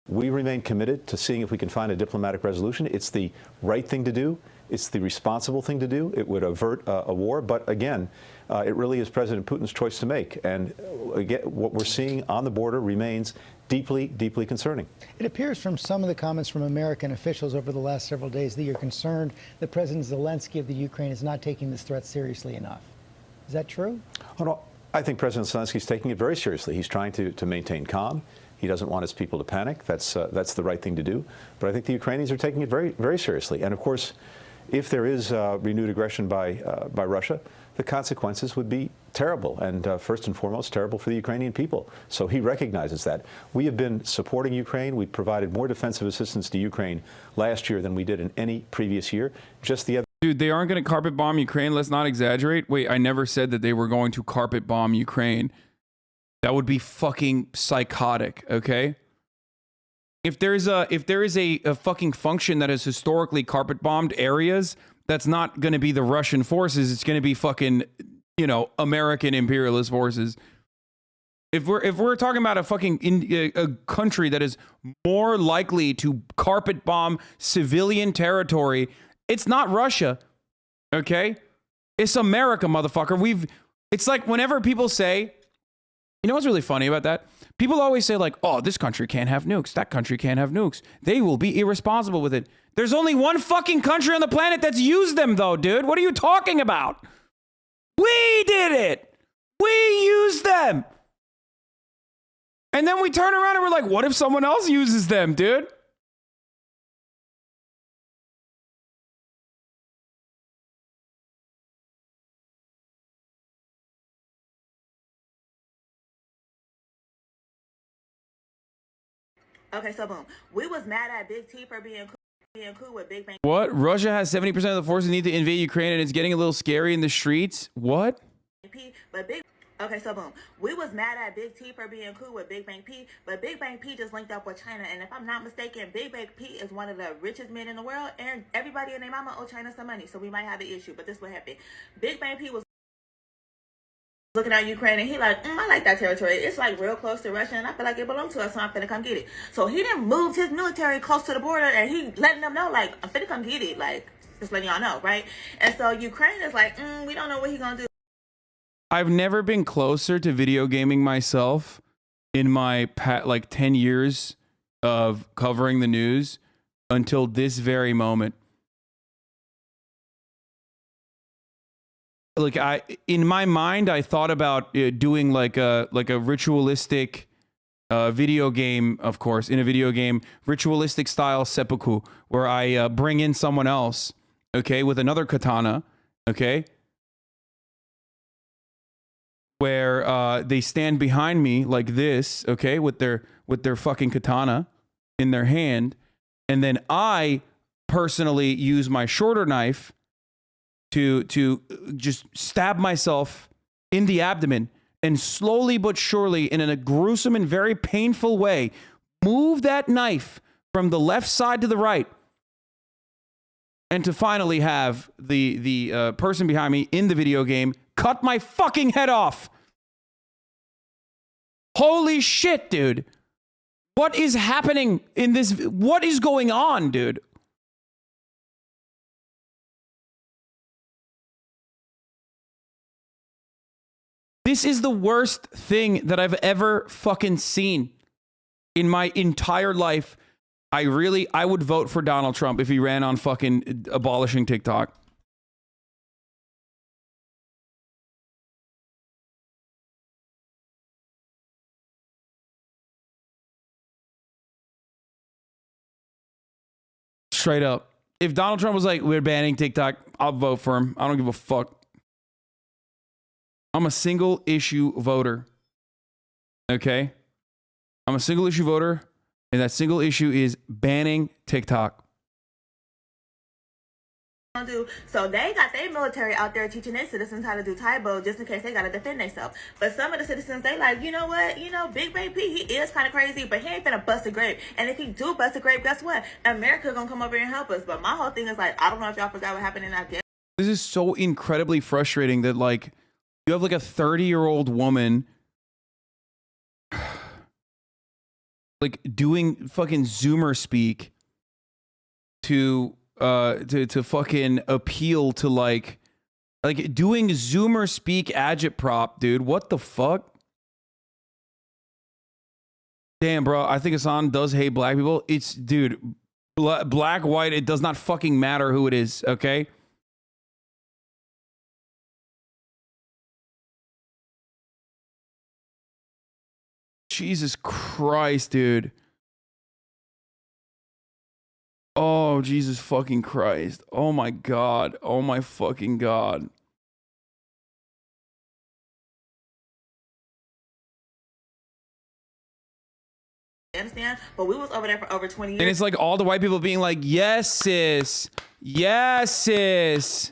We remain committed to seeing if we can find a diplomatic resolution. It's the right thing to do. It's the responsible thing to do. It would avert a war. But again, it really is President Putin's choice to make. And again, what we're seeing on the border remains deeply, deeply concerning. It appears from some of the comments from American officials over the last several days that you're concerned that President Zelensky of the Ukraine is not taking this threat seriously enough. Is that true? Oh, no. I think President Zelensky is taking it very seriously. He's trying to maintain calm. He doesn't want his people to panic. That's the right thing to do. But I think the Ukrainians are taking it very, very seriously. And of course, if there is renewed aggression by Russia, the consequences would be terrible, and first and foremost, terrible for the Ukrainian people. So he recognizes that. We have been supporting Ukraine. We provided more defensive assistance to Ukraine last year than we did in any previous year. Just the other. Dude, they aren't going to carpet bomb Ukraine. Let's not exaggerate. Wait, I never said that they were going to carpet bomb Ukraine. That would be fucking psychotic, okay? If there is a fucking function that has historically carpet bombed areas, that's not going to be the Russian forces. It's going to be fucking, you know, American imperialist forces. If we're talking about a fucking a country that is more likely to carpet bomb civilian territory, it's not Russia, okay? It's America, motherfucker. It's like whenever people say, you know what's really funny about that? People always say like, oh, this country can't have nukes. That country can't have nukes. They will be irresponsible with it. There's only one fucking country on the planet that's used them though, dude. What are you talking about? We did it. We used them. And then we turn around and we're like, what if someone else uses them, dude? Okay, so boom. We was mad at Big T for being cool with Big Bang. What? Russia has 70% of the forces need to invade Ukraine and it's getting a little scary in the streets? What? Okay, so boom. We was mad at Big T for being cool with Big Bang P, but Big Bang P just linked up with China, and if I'm not mistaken, Big Bang P is one of the richest men in the world, and everybody and their mama owe China some money, so we might have an issue, but this is what happened. Big Bang P was looking at Ukraine, and he like, I like that territory. It's like real close to Russia, and I feel like it belongs to us, so I'm finna come get it. So he didn't move his military close to the border, and he letting them know, like, I'm finna come get it, like, just letting y'all know, right? And so Ukraine is like, we don't know what he's gonna do. I've never been closer to video gaming myself in my like 10 years of covering the news until this very moment. Like in my mind, I thought about doing like a ritualistic video game, of course, in a video game, ritualistic style seppuku, where I bring in someone else, okay, with another katana, okay, where they stand behind me like this, okay, with their fucking katana in their hand, and then I personally use my shorter knife to just stab myself in the abdomen and slowly but surely, in a gruesome and very painful way, move that knife from the left side to the right, and to finally have the person behind me in the video game cut my fucking head off. Holy shit, dude. What is happening in this? What is going on, dude? This is the worst thing that I've ever fucking seen in my entire life. I would vote for Donald Trump if he ran on fucking abolishing TikTok. Straight up. If Donald Trump was like, we're banning TikTok, I'll vote for him. I don't give a fuck. I'm a single issue voter. Okay? I'm a single issue voter, and that single issue is banning TikTok. So they got their military out there teaching their citizens how to do Taibo just in case they got to defend themselves. But some of the citizens, they like, you know what? You know, Big Bang P, he is kind of crazy, but he ain't finna bust a grape. And if he do bust a grape, guess what? America gonna come over here and help us. But my whole thing is like, I don't know if y'all forgot what happened in Afghanistan. This is so incredibly frustrating that, like, You have like a 30-year-old woman like doing fucking Zoomer speak to fucking appeal to like doing Zoomer speak agitprop, dude. What the fuck? Damn, bro. I think Hasan does hate black people. It's, dude, black, white, it does not fucking matter who it is, okay? Jesus Christ, dude. Oh, Jesus fucking Christ. Oh my God. Oh my fucking God. Understand? But we was over there for over 20 years. And it's like all the white people being like, yes, sis. Yes, sis.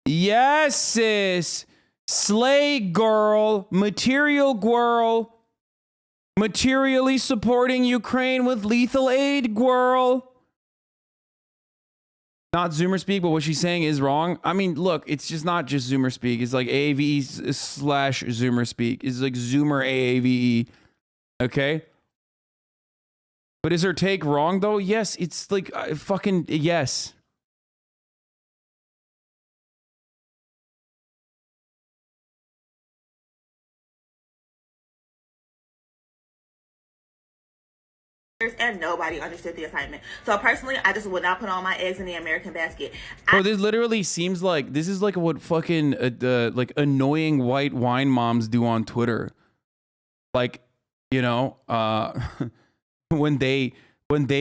Yes, sis. Slay girl. Material girl. Materially supporting Ukraine with lethal aid, girl. Not Zoomer speak, but what she's saying is wrong. I mean, look, it's just not just Zoomer speak. It's like AAVE slash Zoomer speak. It's like Zoomer AAVE. Okay? But is her take wrong, though? Yes, it's like fucking yes. And nobody understood the assignment. So personally, I just would not put all my eggs in the American basket. Bro, this literally seems like this is like what fucking like annoying white wine moms do on Twitter. Like, you know, when they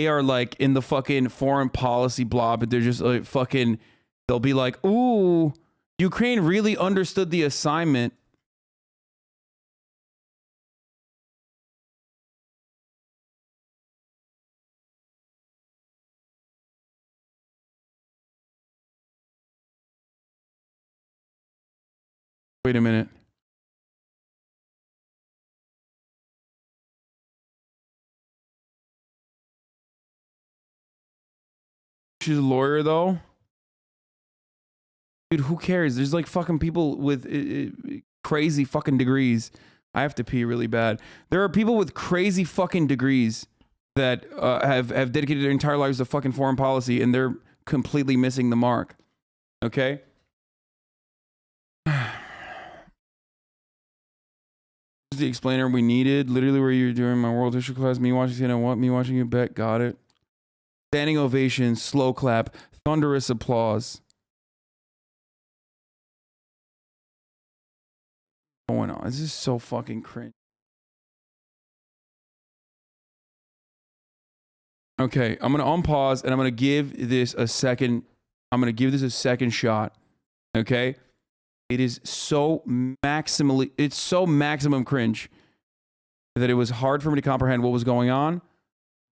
are like in the fucking foreign policy blob, but they're just like fucking, they'll be like, "Ooh, Ukraine really understood the assignment." Wait a minute. She's a lawyer, though. Dude, who cares? There's like fucking people with crazy fucking degrees. I have to pee really bad. There are people with crazy fucking degrees that have dedicated their entire lives to fucking foreign policy, and they're completely missing the mark. Okay? The explainer we needed. Literally where you were during my world history class. Me watching you know what? Me watching you bet. Got it. Standing ovation, slow clap, thunderous applause. What's going on? This is so fucking cringe. Okay, I'm gonna unpause and I'm gonna give this a second. I'm gonna give this a second shot. Okay? It is so maximum cringe that it was hard for me to comprehend what was going on.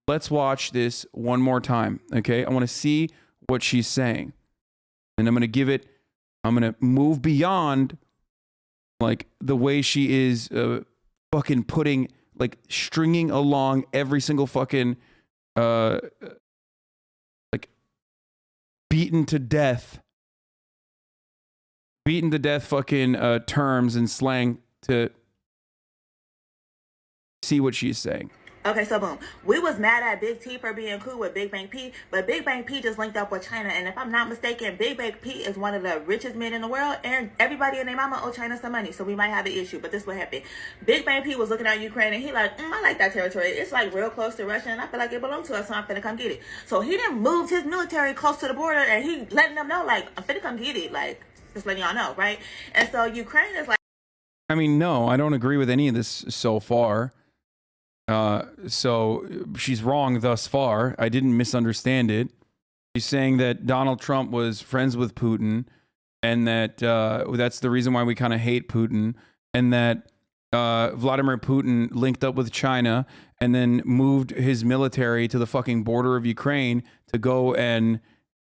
Let's watch this one more time, okay? I want to see what she's saying. And I'm going to move beyond like the way she is fucking putting, like stringing along every single fucking like beaten to death fucking terms and slang to see what she's saying. Okay, so boom. We was mad at Big T for being cool with Big Bang P, but Big Bang P just linked up with China. And if I'm not mistaken, Big Bang P is one of the richest men in the world, and everybody and their mama owe China some money, so we might have an issue. But this what happened. Big Bang P was looking at Ukraine, and he like, I like that territory. It's like real close to Russia, and I feel like it belongs to us, so I'm finna come get it. So he didn't move his military close to the border, and he letting them know, like, I'm finna come get it. Like, just letting y'all know, right? And so Ukraine is like, I mean, no, I don't agree with any of this so far. So she's wrong thus far. I didn't misunderstand it. She's saying that Donald Trump was friends with Putin, and that that's the reason why we kind of hate Putin, and that Vladimir Putin linked up with China and then moved his military to the fucking border of Ukraine to go and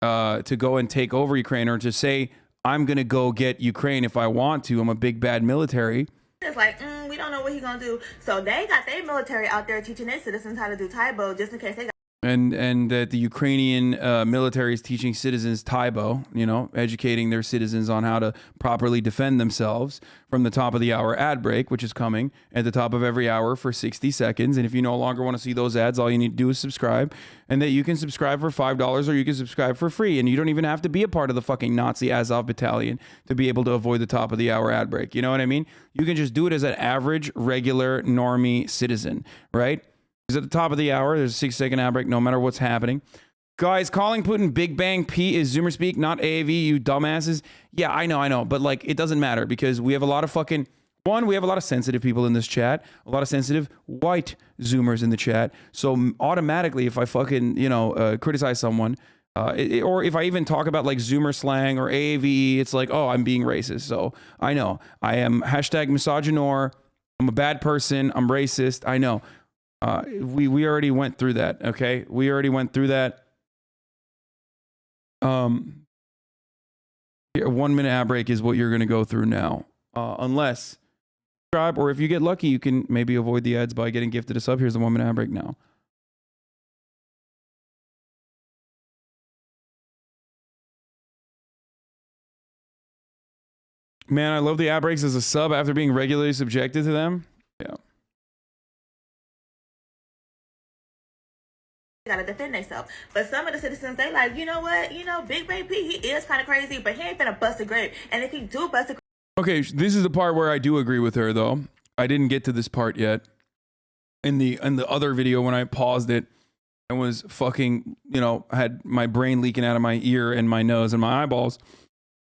take over Ukraine, or to say, I'm gonna go get Ukraine if I want to. I'm a big bad military. it's like, we don't know what he's gonna do. So they got their military out there teaching their citizens how to do Taibo just in case they got and that the Ukrainian military is teaching citizens Taibo, you know, educating their citizens on how to properly defend themselves from the top of the hour ad break, which is coming at the top of every hour for 60 seconds. And if you no longer want to see those ads, all you need to do is subscribe, and that you can subscribe for $5 or you can subscribe for free. And you don't even have to be a part of the fucking Nazi Azov battalion to be able to avoid the top of the hour ad break. You know what I mean? You can just do it as an average, regular, normie citizen, right? At the top of the hour, there's a 6-second ad break no matter what's happening. Guys, calling Putin Big Bang P is Zoomer speak, not AAV, you dumbasses. Yeah, I know. But like, it doesn't matter because we have a lot of fucking... One, we have a lot of sensitive people in this chat, a lot of sensitive white Zoomers in the chat. So automatically, if I fucking, criticize someone, or if I even talk about like Zoomer slang or AAVE, it's like, oh, I'm being racist. So I know. I am #misogynor. I'm a bad person. I'm racist. I know. We already went through that, okay? We already went through that. 1 minute ad break is what you're going to go through now. Unless subscribe, or if you get lucky, you can maybe avoid the ads by getting gifted a sub. Here's the 1 minute ad break now. Man, I love the ad breaks as a sub after being regularly subjected to them. Yeah. Gotta defend themselves. But some of the citizens, they like, you know what? Big Bang P, he is kind of crazy, but he ain't finna bust a grape. And if he do bust a... Okay, this is the part where I do agree with her, though. I didn't get to this part yet. In the other video, when I paused it and was fucking, had my brain leaking out of my ear and my nose and my eyeballs.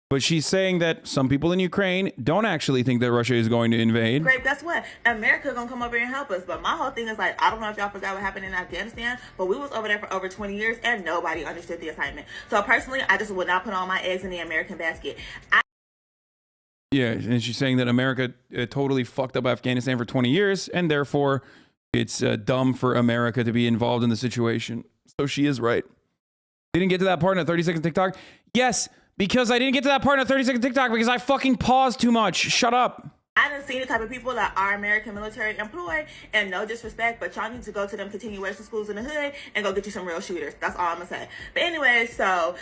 But she's saying that some people in Ukraine don't actually think that Russia is going to invade. Great, guess what? America gonna come over here and help us. But my whole thing is like, I don't know if y'all forgot what happened in Afghanistan, but we was over there for over 20 years and nobody understood the assignment. So personally, I just would not put all my eggs in the American basket. Yeah, and she's saying that America totally fucked up Afghanistan for 20 years, and therefore it's dumb for America to be involved in the situation. So she is right. Didn't get to that part in a 30-second TikTok? Yes, because I didn't get to that part in a 30-second TikTok because I fucking paused too much. Shut up. I done seen the type of people that are American military employed, and no disrespect, but y'all need to go to them continuation schools in the hood and go get you some real shooters. That's all I'm gonna say. But anyway, so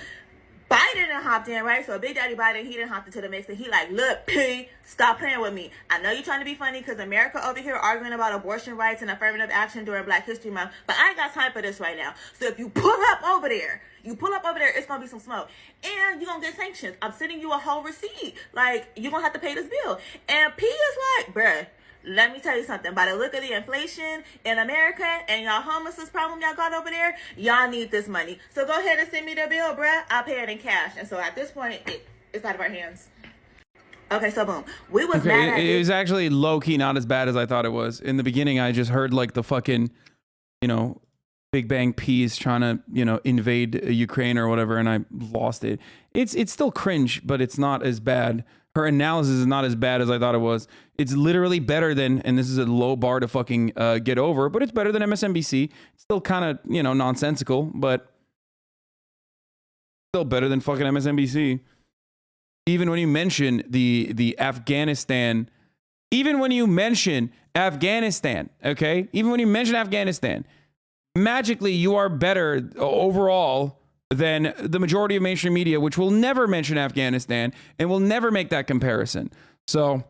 Biden done hopped in, right? So Big Daddy Biden, he done hopped into the mix, and he like, look, P, stop playing with me. I know you're trying to be funny because America over here arguing about abortion rights and affirmative action during Black History Month, but I ain't got time for this right now. So if you pull up over there, it's gonna be some smoke. And you're gonna get sanctions. I'm sending you a whole receipt. Like, you're gonna have to pay this bill. And P is like, bruh, let me tell you something. By the look of the inflation in America and y'all homelessness problem y'all got over there, y'all need this money. So go ahead and send me the bill, bruh. I'll pay it in cash. And so at this point, it's out of our hands. Okay, so boom. We was mad at it was actually low-key not as bad as I thought it was. In the beginning, I just heard like the fucking, Big Bang Peas trying to, invade Ukraine or whatever, and I lost it. It's still cringe, but it's not as bad. Her analysis is not as bad as I thought it was. It's literally better than, and this is a low bar to fucking get over, but it's better than MSNBC. It's still kind of, nonsensical, but still better than fucking MSNBC. Even when you mention the Afghanistan, okay? Even when you mention Afghanistan, magically you are better overall than the majority of mainstream media, which will never mention Afghanistan and will never make that comparison. So,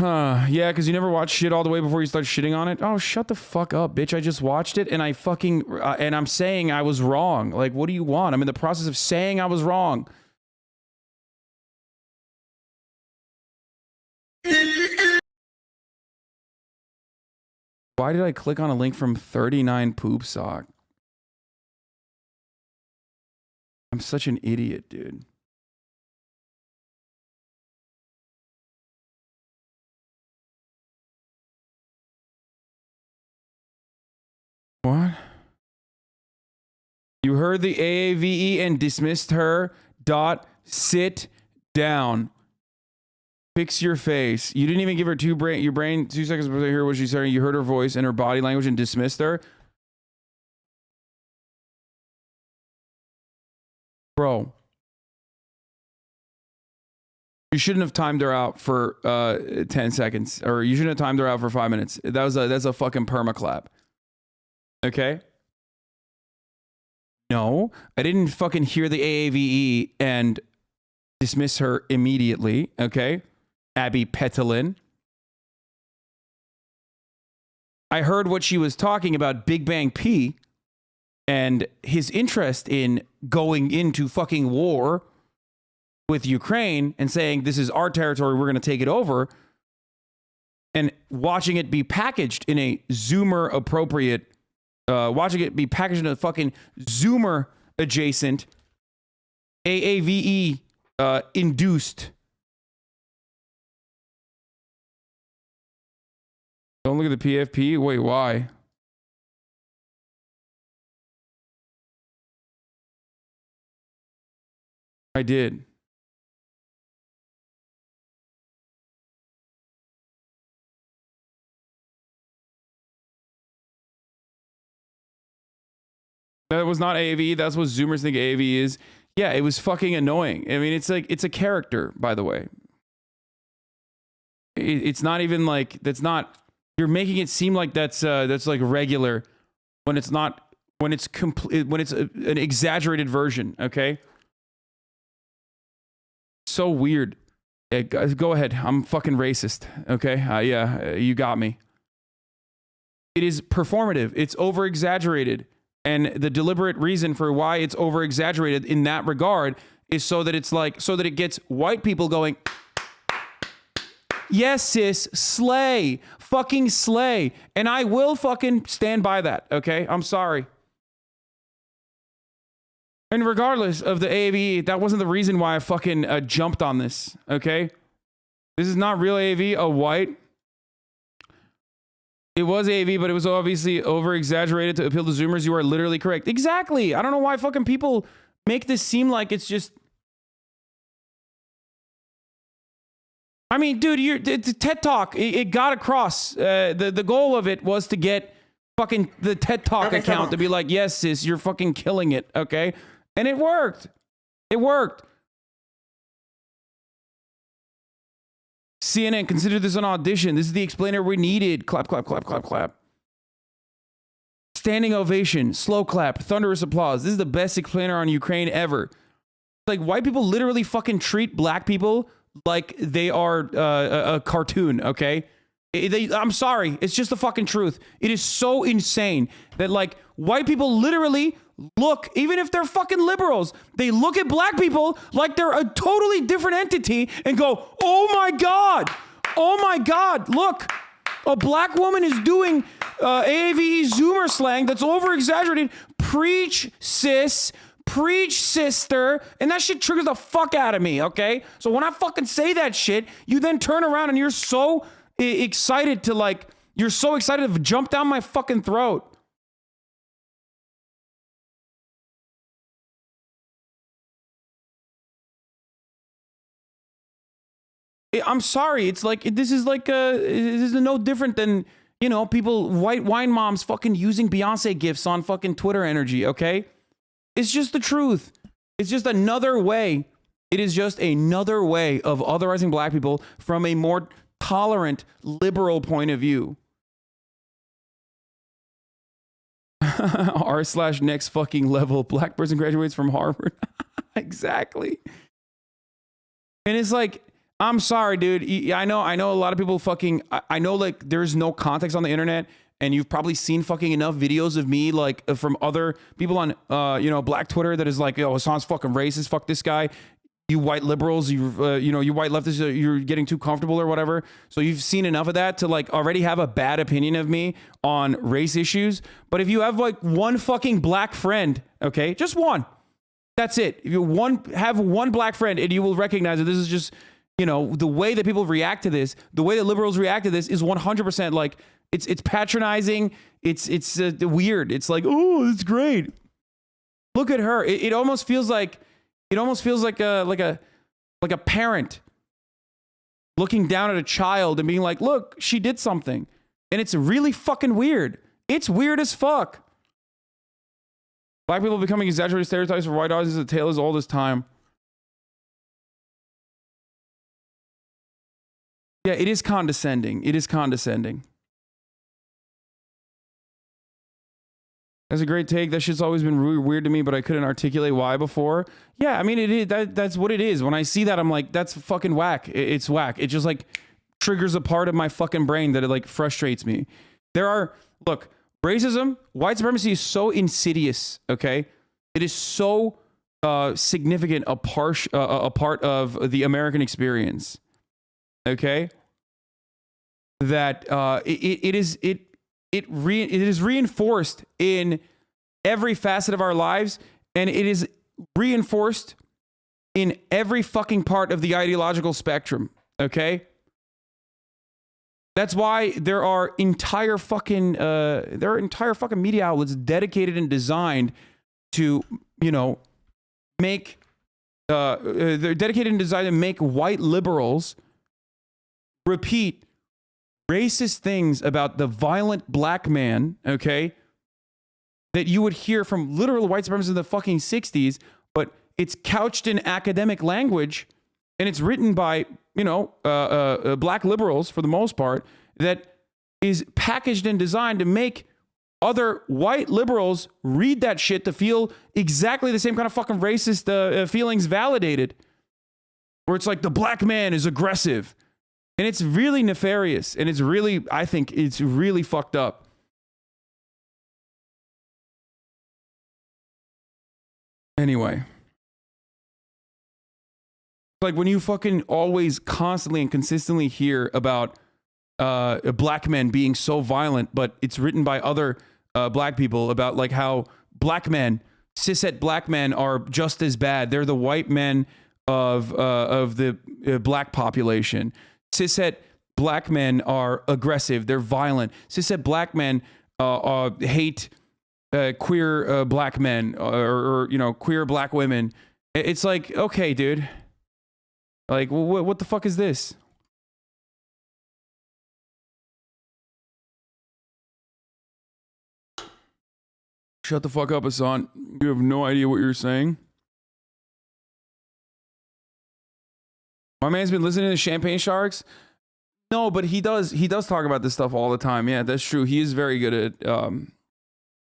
yeah, because you never watch shit all the way before you start shitting on it. Oh, shut the fuck up, bitch. I just watched it and I fucking, and I'm saying I was wrong. Like, what do you want? I'm in the process of saying I was wrong. Why did I click on a link from 39 Poop Sock? I'm such an idiot, dude. What? You heard the AAVE and dismissed her. Sit down. Fix your face. You didn't even give her your brain 2 seconds before you hear what she's saying. You heard her voice and her body language and dismissed her. Bro. You shouldn't have timed her out for 10 seconds. Or you shouldn't have timed her out for 5 minutes. That's a fucking perma clap. Okay. No, I didn't fucking hear the AAVE and dismiss her immediately. Okay. Abby Petalin. I heard what she was talking about, Big Bang P, and his interest in going into fucking war with Ukraine and saying, this is our territory, we're going to take it over, and watching it be packaged in a Zoomer appropriate, watching it be packaged in a fucking Zoomer adjacent, AAVE induced. Don't look at the PFP. Wait, why? I did. That was not AAV. That's what Zoomers think AAV is. Yeah, it was fucking annoying. I mean, it's like, it's a character, by the way. It's not even like, that's not, you're making it seem like that's like regular when it's not, when it's complete, when it's an exaggerated version, okay? So weird. Yeah, go ahead. I'm fucking racist, okay? Yeah, you got me. It is performative. It's over exaggerated. And the deliberate reason for why it's over exaggerated in that regard is so that it's like, so that it gets white people going, yes, sis, slay, fucking slay. And I will fucking stand by that, okay? I'm sorry. And regardless of the AAV, that wasn't the reason why I fucking jumped on this, okay? This is not real AAV, a white. It was AAV, but it was obviously over-exaggerated to appeal to Zoomers. You are literally correct. Exactly. I don't know why fucking people make this seem like it's just... I mean, dude, the TED Talk, it got across. The goal of it was to get fucking the TED Talk account to be like, yes, sis, you're fucking killing it, okay? And it worked. It worked. CNN, consider this an audition. This is the explainer we needed. Clap, clap, clap, clap, clap. Standing ovation, slow clap, thunderous applause. This is the best explainer on Ukraine ever. Like, white people literally fucking treat black people like they are a cartoon, okay? I'm sorry. It's just the fucking truth. It is so insane that, like, white people literally look, even if they're fucking liberals, they look at black people like they're a totally different entity and go, oh my God, look, a black woman is doing AAVE Zoomer slang that's over exaggerated. Preach, sis. Preach, sister. And that shit triggers the fuck out of me, okay? So when I fucking say that shit, you then turn around and you're so excited to, like, you're so excited to jump down my fucking throat. I'm sorry. It's like, this is like, this is no different than, you know, people, white wine moms fucking using Beyonce gifts on fucking Twitter energy, okay? It's just the truth. It's just another way. It is just another way of otherizing black people from a more tolerant, liberal point of view. R/next fucking level. Black person graduates from Harvard. Exactly. And it's like, I'm sorry, dude. I know a lot of people fucking, I know, like, there's no context on the internet, and you've probably seen fucking enough videos of me, like, from other people on, you know, black Twitter that is like, yo, Hasan's fucking racist, fuck this guy. You white liberals, you know, you white leftists, you're getting too comfortable or whatever. So you've seen enough of that to, like, already have a bad opinion of me on race issues. But if you have, like, one fucking black friend, okay, just one, that's it. If you have one black friend, and you will recognize that this is just, you know, the way that people react to this, the way that liberals react to this is 100% like, it's patronizing. It's weird. It's like, oh, it's great. Look at her. It almost feels like a parent looking down at a child and being like, look, she did something. And it's really fucking weird. It's weird as fuck. Black people becoming exaggerated stereotypes for white audiences, the tale is old as time. Yeah, it is condescending. It is condescending. That's a great take. That shit's always been really weird to me, but I couldn't articulate why before. Yeah, I mean, it is. That's what it is. When I see that, I'm like, that's fucking whack. It's whack. It just like triggers a part of my fucking brain that it like frustrates me. Look, racism, white supremacy is so insidious, okay? It is so significant a part of the American experience, okay? That it is reinforced in every facet of our lives, and it is reinforced in every fucking part of the ideological spectrum, okay? That's why there are entire fucking media outlets dedicated and designed to, make they're dedicated and designed to make white liberals repeat racist things about the violent black man, okay, that you would hear from literal white supremacists in the fucking 60s, but it's couched in academic language, and it's written by, black liberals for the most part, that is packaged and designed to make other white liberals read that shit to feel exactly the same kind of fucking racist feelings validated, where it's like the black man is aggressive. And it's really nefarious, and I think it's really fucked up. Anyway. Like when you fucking always constantly and consistently hear about black men being so violent, but it's written by other black people about like how black men, cishet black men are just as bad. They're the white men of the black population. Cishet black men are aggressive. They're violent. Cishet black men hate queer black men or queer black women. It's like, okay, dude. Like, what the fuck is this? Shut the fuck up, Hasan. You have no idea what you're saying. My man's been listening to Champagne Sharks. No, but he does talk about this stuff all the time. Yeah, that's true. He is very good at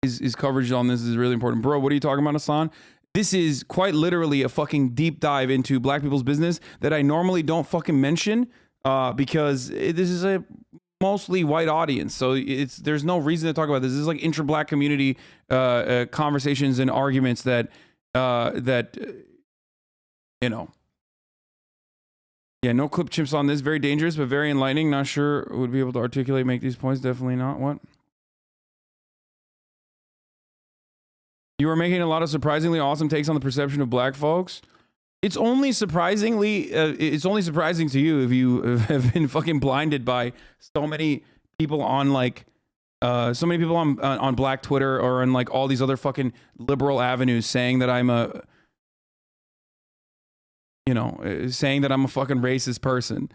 his coverage on this is really important. Bro, what are you talking about, Hasan? This is quite literally a fucking deep dive into black people's business that I normally don't fucking mention because this is a mostly white audience. So there's no reason to talk about this. This is like intra-black community conversations and arguments that Yeah, no clip chimps on this. Very dangerous, but very enlightening. Not sure would be able to articulate, make these points. Definitely not. What? You are making a lot of surprisingly awesome takes on the perception of black folks. It's only surprising to you if you have been fucking blinded by so many people on like on black Twitter or on like all these other fucking liberal avenues saying that I'm a fucking racist person.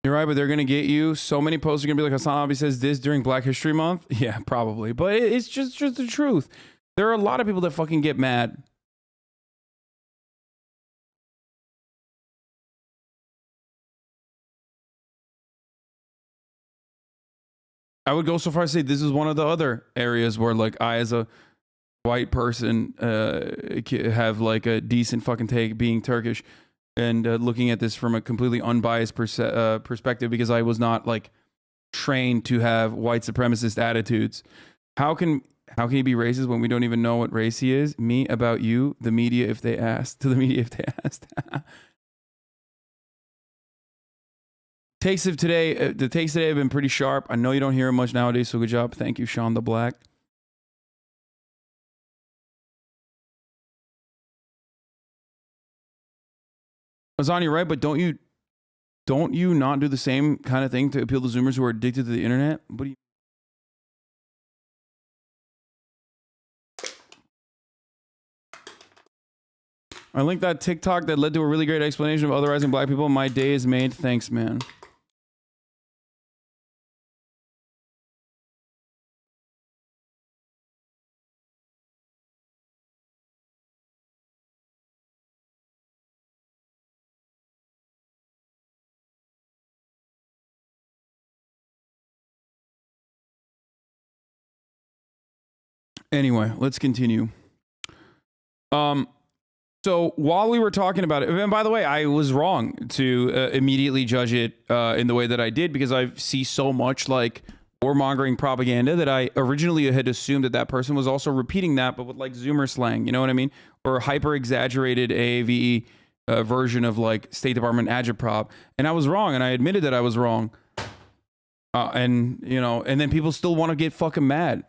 You're right, but they're going to get you. So many posts are going to be like, HasanAbi says this during Black History Month. Yeah, probably. But it's just the truth. There are a lot of people that fucking get mad. I would go so far as to say this is one of the other areas where like I as a white person have like a decent fucking take being Turkish and looking at this from a completely unbiased perspective because I was not like trained to have white supremacist attitudes. How can he be racist when we don't even know what race he is? Me about you, the media if they asked. To the media if they asked. The takes today have been pretty sharp. I know you don't hear them much nowadays, so good job. Thank you, Sean the Black. Hasan, you're right, but don't you not do the same kind of thing to appeal to Zoomers who are addicted to the internet? What do you? I linked that TikTok that led to a really great explanation of otherizing black people. My day is made. Thanks, man. Anyway, let's continue. So while we were talking about it, and by the way, I was wrong to immediately judge it in the way that I did, because I see so much like warmongering propaganda that I originally had assumed that that person was also repeating that, but with like Zoomer slang, you know what I mean? Or hyper exaggerated AAVE version of like State Department agitprop. And I was wrong, and I admitted that I was wrong. And you know, and then people still want to get fucking mad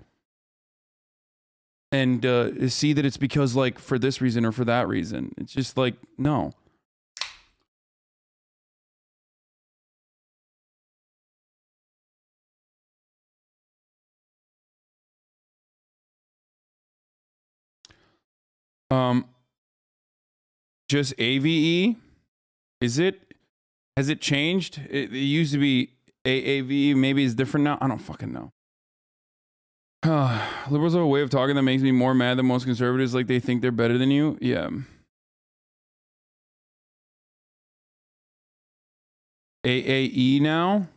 and see that it's because like for this reason or for that reason. It's just like, no. Just AVE? Is it? Has it changed? It used to be AAVE. Maybe it's different now. I don't fucking know. Liberals have a way of talking that makes me more mad than most conservatives. Like they think they're better than you. Yeah. AAE now?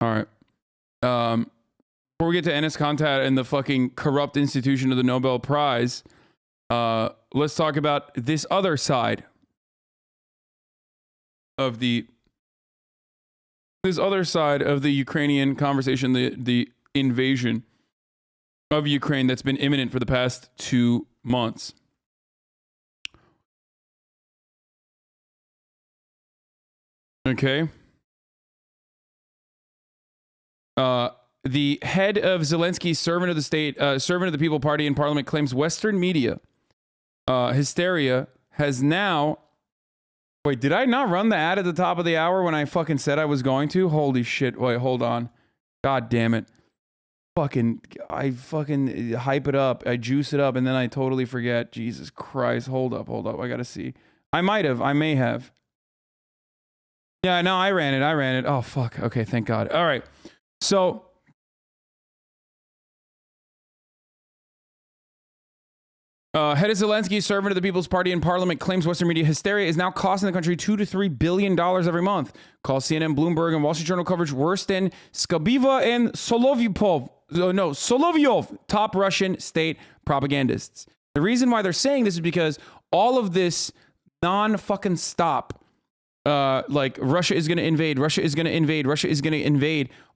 All right. Before we get to Enes Kanter and the fucking corrupt institution of the Nobel Prize, let's talk about this other side of the Ukrainian conversation, the invasion of Ukraine that's been imminent for the past 2 months. Okay. The head of Zelensky's servant of the state, servant of the people party in parliament claims Western media hysteria has now... Wait, did I not run the ad at the top of the hour when I fucking said I was going to? Holy shit. Wait, hold on. God damn it. I fucking hype it up. I juice it up and then I totally forget. Jesus Christ. Hold up. I gotta see. I may have. Yeah, no, I ran it. Oh, fuck. Okay, thank God. All right. So... head of Zelensky, servant of the People's Party in Parliament, claims Western media hysteria is now costing the country $2 to $3 billion every month. Calls CNN, Bloomberg, and Wall Street Journal coverage worse than Skabiva and Solovyov, top Russian state propagandists. The reason why they're saying this is because all of this non-fucking stop, like Russia is going to invade,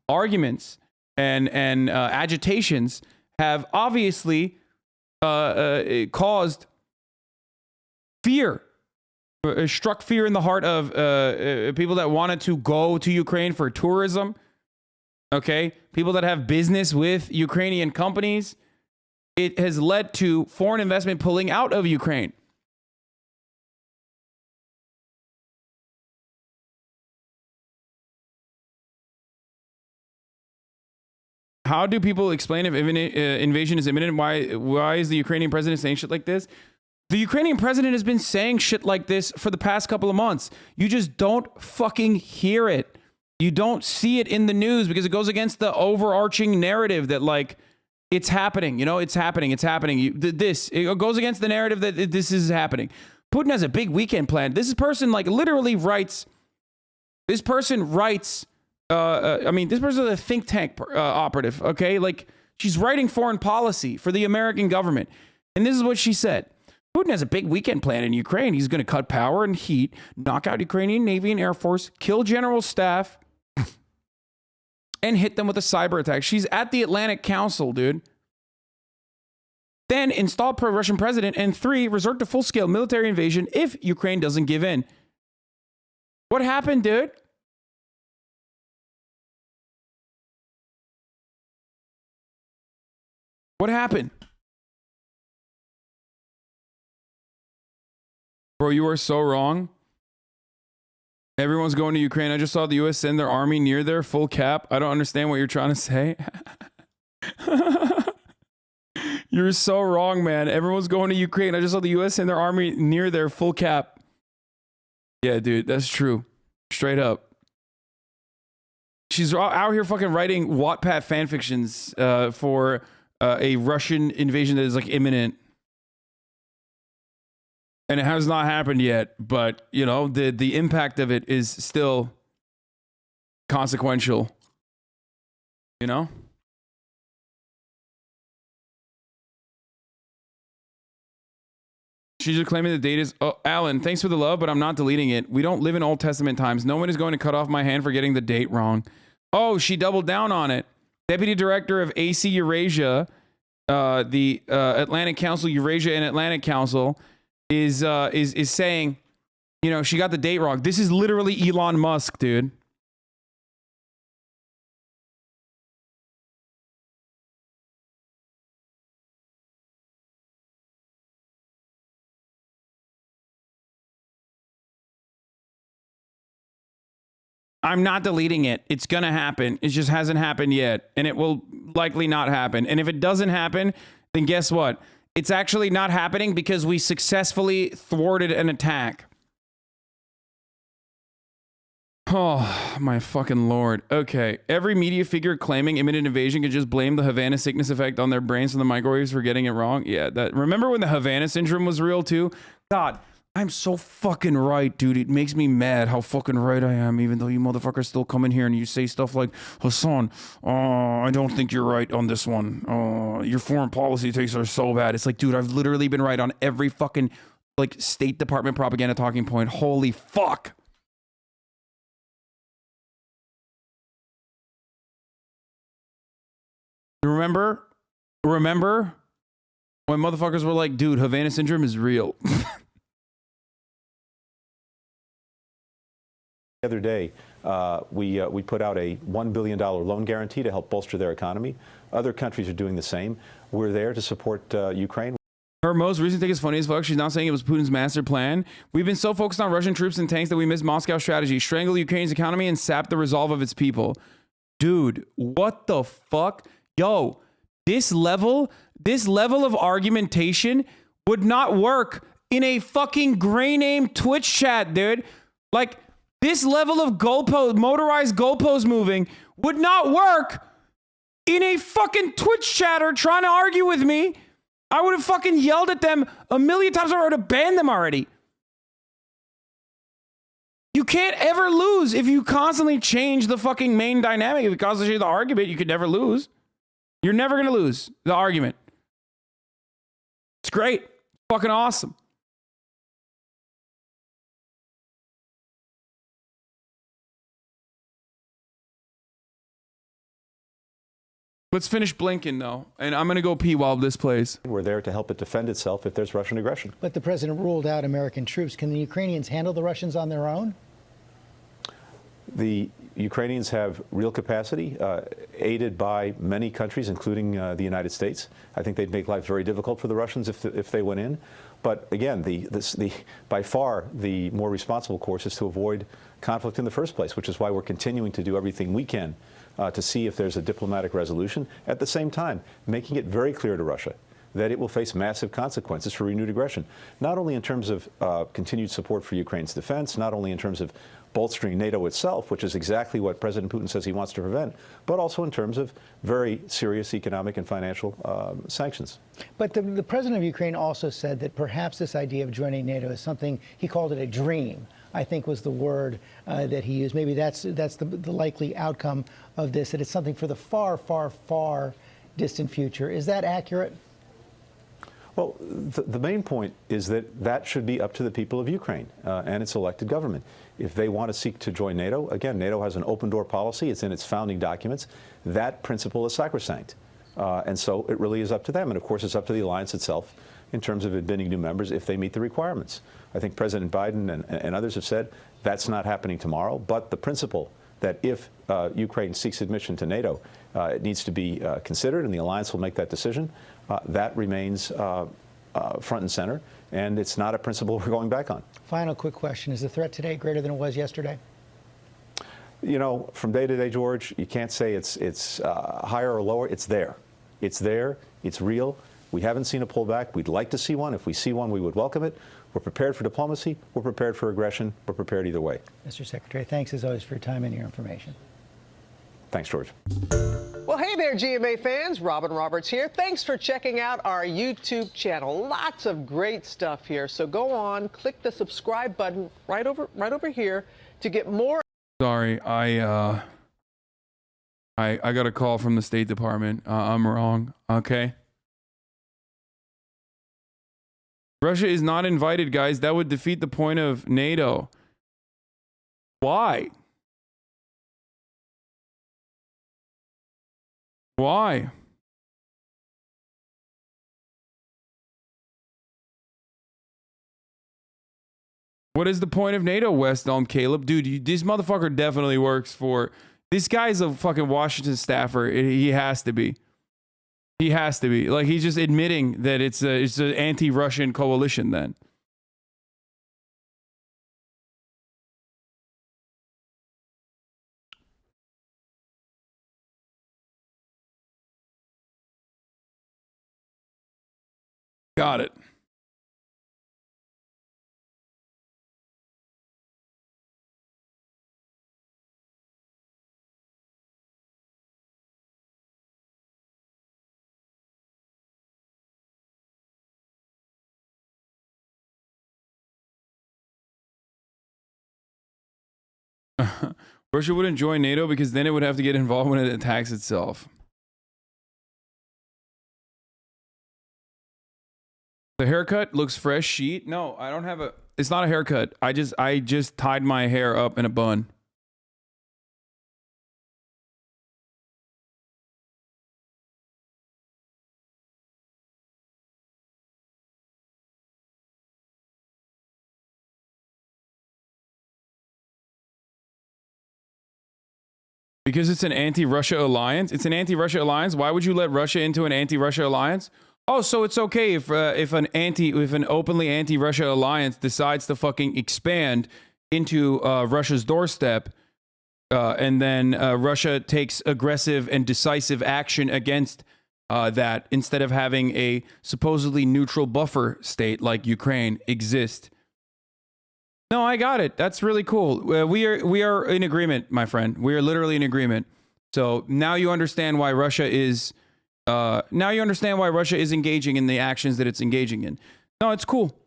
arguments and agitations have obviously it caused fear, struck fear in the heart of people that wanted to go to Ukraine for tourism. Okay, people that have business with Ukrainian companies. It has led to foreign investment pulling out of Ukraine. How do people explain if invasion is imminent? Why is the Ukrainian president saying shit like this? The Ukrainian president has been saying shit like this for the past couple of months. You just don't fucking hear it. You don't see it in the news because it goes against the overarching narrative that like it's happening. You know, it's happening. It goes against the narrative that this is happening. Putin has a big weekend planned. This person like literally writes. This person writes. This person is a think tank operative, okay? Like, she's writing foreign policy for the American government. And this is what she said. Putin has a big weekend plan in Ukraine. He's going to cut power and heat, knock out Ukrainian Navy and Air Force, kill general staff, and hit them with a cyber attack. She's at the Atlantic Council, dude. Then install pro-Russian president. And 3, resort to full-scale military invasion if Ukraine doesn't give in. What happened, dude? What happened? Bro, you are so wrong. Everyone's going to Ukraine. I just saw the U.S. send their army near their full cap. I don't understand what you're trying to say. You're so wrong, man. Everyone's going to Ukraine. I just saw the U.S. send their army near their full cap. Yeah, dude, that's true. Straight up. She's out here fucking writing Wattpad fanfictions for... a Russian invasion that is like imminent. And it has not happened yet, but you know, the impact of it is still consequential. You know? She's just claiming the date is, oh, Alan, thanks for the love, but I'm not deleting it. We don't live in Old Testament times. No one is going to cut off my hand for getting the date wrong. Oh, she doubled down on it. Deputy Director of AC Eurasia, the Atlantic Council, Eurasia and Atlantic Council, is saying, you know, she got the date wrong. This is literally Elon Musk, dude. I'm not deleting it. It's going to happen. It just hasn't happened yet. And it will likely not happen. And if it doesn't happen, then guess what? It's actually not happening because we successfully thwarted an attack. Oh, my fucking Lord. Okay. Every media figure claiming imminent invasion could just blame the Havana sickness effect on their brains from the microwaves for getting it wrong. Yeah. Remember when the Havana syndrome was real too? God. I'm so fucking right, dude. It makes me mad how fucking right I am, even though you motherfuckers still come in here and you say stuff like, Hasan, I don't think you're right on this one. Your foreign policy takes are so bad. It's like, dude, I've literally been right on every fucking, like, State Department propaganda talking point. Holy fuck. Remember when motherfuckers were like, dude, Havana syndrome is real. The other day, we put out a $1 billion loan guarantee to help bolster their economy. Other countries are doing the same. We're there to support Ukraine. Her most recent thing is funny as fuck. She's not saying it was Putin's master plan. We've been so focused on Russian troops and tanks that we missed Moscow's strategy. Strangle Ukraine's economy and sap the resolve of its people. Dude, what the fuck? Yo, this level of argumentation would not work in a fucking gray name Twitch chat, dude. Like, this level of motorized goalpost moving would not work in a fucking Twitch chatter trying to argue with me. I would have fucking yelled at them a million times. I would have banned them already. You can't ever lose if you constantly change the fucking main dynamic. If you constantly change the argument, you could never lose. You're never going to lose the argument. It's great. Fucking awesome. Let's finish blinking, though, and I'm going to go pee while this plays. We're there to help it defend itself if there's Russian aggression. But the president ruled out American troops. Can the Ukrainians handle the Russians on their own? The Ukrainians have real capacity, aided by many countries, including the United States. I think they'd make life very difficult for the Russians if they went in. But again, by far the more responsible course is to avoid conflict in the first place, which is why we're continuing to do everything we can to see if there's a diplomatic resolution. At the same time, making it very clear to Russia that it will face massive consequences for renewed aggression, not only in terms of continued support for Ukraine's defense, not only in terms of bolstering NATO itself, which is exactly what President Putin says he wants to prevent, but also in terms of very serious economic and financial sanctions. But the president of Ukraine also said that perhaps this idea of joining NATO is something, he called it a dream, I think was the word that he used. Maybe that's the likely outcome of this, that it's something for the far, far, far distant future. Is that accurate? Well, the main point is that should be up to the people of Ukraine and its elected government. If they want to seek to join NATO, again, NATO has an open door policy. It's in its founding documents. That principle is sacrosanct. And so it really is up to them. And of course, it's up to the alliance itself in terms of admitting new members if they meet the requirements. I think President Biden and others have said that's not happening tomorrow. But the principle that if Ukraine seeks admission to NATO, it needs to be considered, and the alliance will make that decision. That remains front and center, and it's not a principle we're going back on. Final quick question. Is the threat today greater than it was yesterday? You know, from day to day, George, you can't say it's higher or lower. It's there. It's there. It's real. We haven't seen a pullback. We'd like to see one. If we see one, we would welcome it. We're prepared for diplomacy. We're prepared for aggression. We're prepared either way. Mr. Secretary, thanks as always for your time and your information. Thanks, George. Well, hey there, GMA fans. Robin Roberts here. Thanks for checking out our YouTube channel. Lots of great stuff here. So go on, click the subscribe button right over here to get more. Sorry, I got a call from the State Department. I'm wrong. Okay. Russia is not invited, guys. That would defeat the point of NATO. Why? Why? What is the point of NATO, West Elm Caleb? Dude, this motherfucker definitely works for... This guy's a fucking Washington staffer. He has to be. He has to be. Like, he's just admitting that it's an anti-Russian coalition then. Got it. Russia wouldn't join NATO because then it would have to get involved when it attacks itself. The haircut looks fresh. Sheet? No, I don't have a... It's not a haircut. I just tied my hair up in a bun. Because it's an anti-Russia alliance? It's an anti-Russia alliance? Why would you let Russia into an anti-Russia alliance? Oh, so it's okay if an openly anti-Russia alliance decides to fucking expand into Russia's doorstep, and then Russia takes aggressive and decisive action against that instead of having a supposedly neutral buffer state like Ukraine exist. No, I got it. That's really cool. We are in agreement, my friend. We are literally in agreement. So now you understand why Russia is engaging in the actions that it's engaging in. No, it's cool.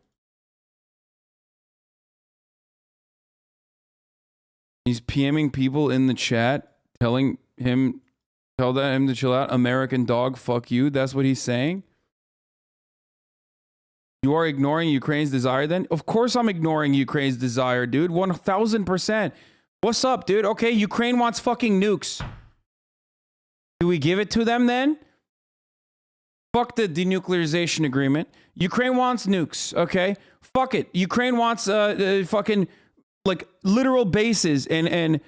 He's PMing people in the chat, tell him to chill out. American dog, fuck you. That's what he's saying. You are ignoring Ukraine's desire then? Of course I'm ignoring Ukraine's desire, dude. 1000%. What's up, dude? Okay, Ukraine wants fucking nukes. Do we give it to them then? Fuck the denuclearization agreement. Ukraine wants nukes, okay? Fuck it. Ukraine wants fucking like literal bases and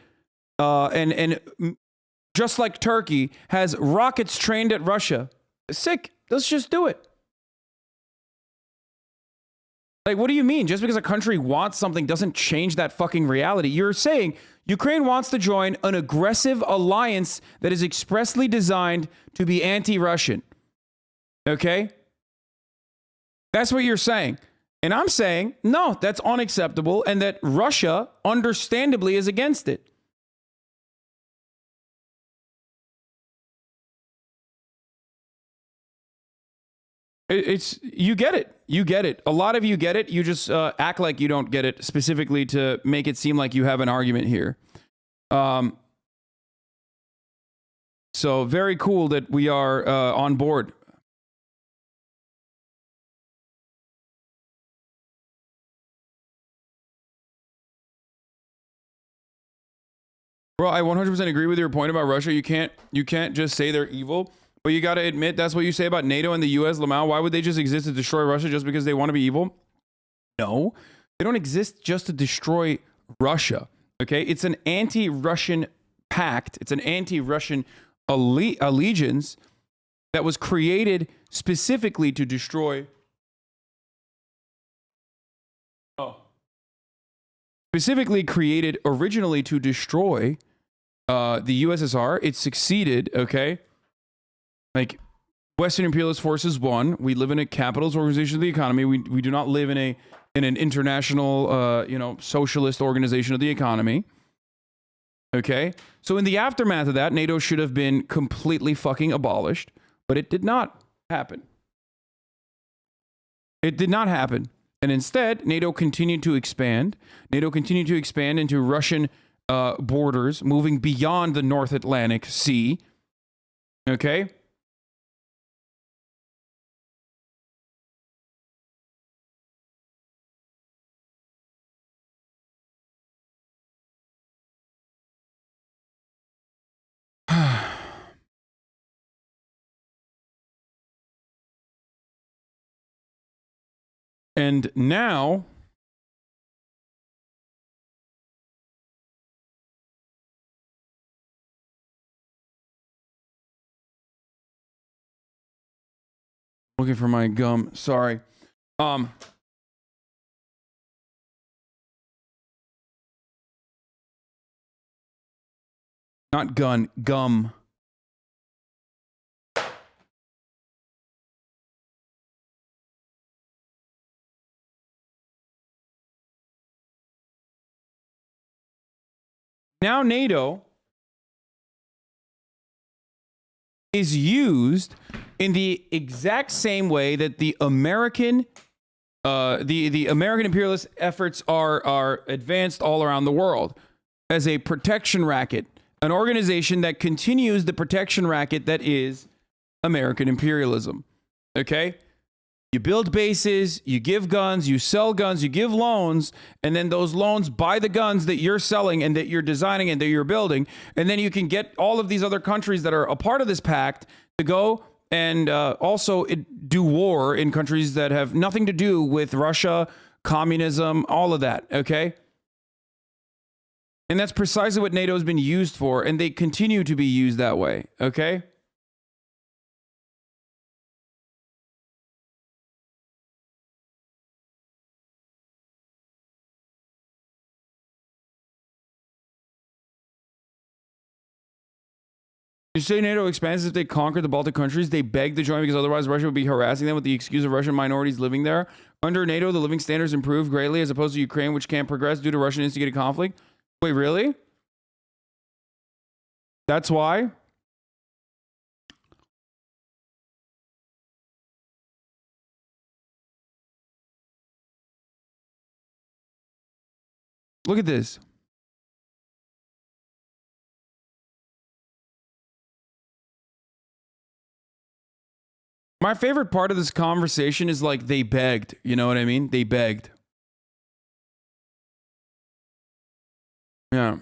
just like Turkey has rockets trained at Russia. Sick. Let's just do it. Like, what do you mean? Just because a country wants something doesn't change that fucking reality. You're saying Ukraine wants to join an aggressive alliance that is expressly designed to be anti-Russian. Okay? That's what you're saying. And I'm saying, no, that's unacceptable and that Russia, understandably, is against it. You get it. You get it. A lot of you get it. You just act like you don't get it specifically to make it seem like you have an argument here. So very cool that we are on board. Bro, I 100% agree with your point about Russia. You can't just say they're evil. But you got to admit, that's what you say about NATO and the U.S., Lamau. Why would they just exist to destroy Russia just because they want to be evil? No. They don't exist just to destroy Russia. Okay? It's an anti-Russian pact. It's an anti-Russian allegiance that was created specifically to destroy... Specifically created originally to destroy the USSR. It succeeded, okay? Like, Western imperialist forces won. We live in a capitalist organization of the economy. We do not live in an international, socialist organization of the economy. Okay? So in the aftermath of that, NATO should have been completely fucking abolished, but it did not happen. It did not happen. And instead, NATO continued to expand. NATO continued to expand into Russian borders, moving beyond the North Atlantic Sea. Okay? And now, looking for my gum. Sorry. Not gun, gum. Now NATO is used in the exact same way that the American the American imperialist efforts are advanced all around the world as a protection racket, an organization that continues the protection racket that is American imperialism. Okay? You build bases, you give guns, you sell guns, you give loans, and then those loans buy the guns that you're selling and that you're designing and that you're building. And then you can get all of these other countries that are a part of this pact to go and also do war in countries that have nothing to do with Russia, communism, all of that, okay? And that's precisely what NATO has been used for, and they continue to be used that way, okay? You say NATO expands if they conquer the Baltic countries, they beg to join because otherwise Russia would be harassing them with the excuse of Russian minorities living there. Under NATO, the living standards improve greatly as opposed to Ukraine, which can't progress due to Russian instigated conflict. Wait, really? That's why? Look at this. My favorite part of this conversation is like they begged. You know what I mean? They begged. Yeah.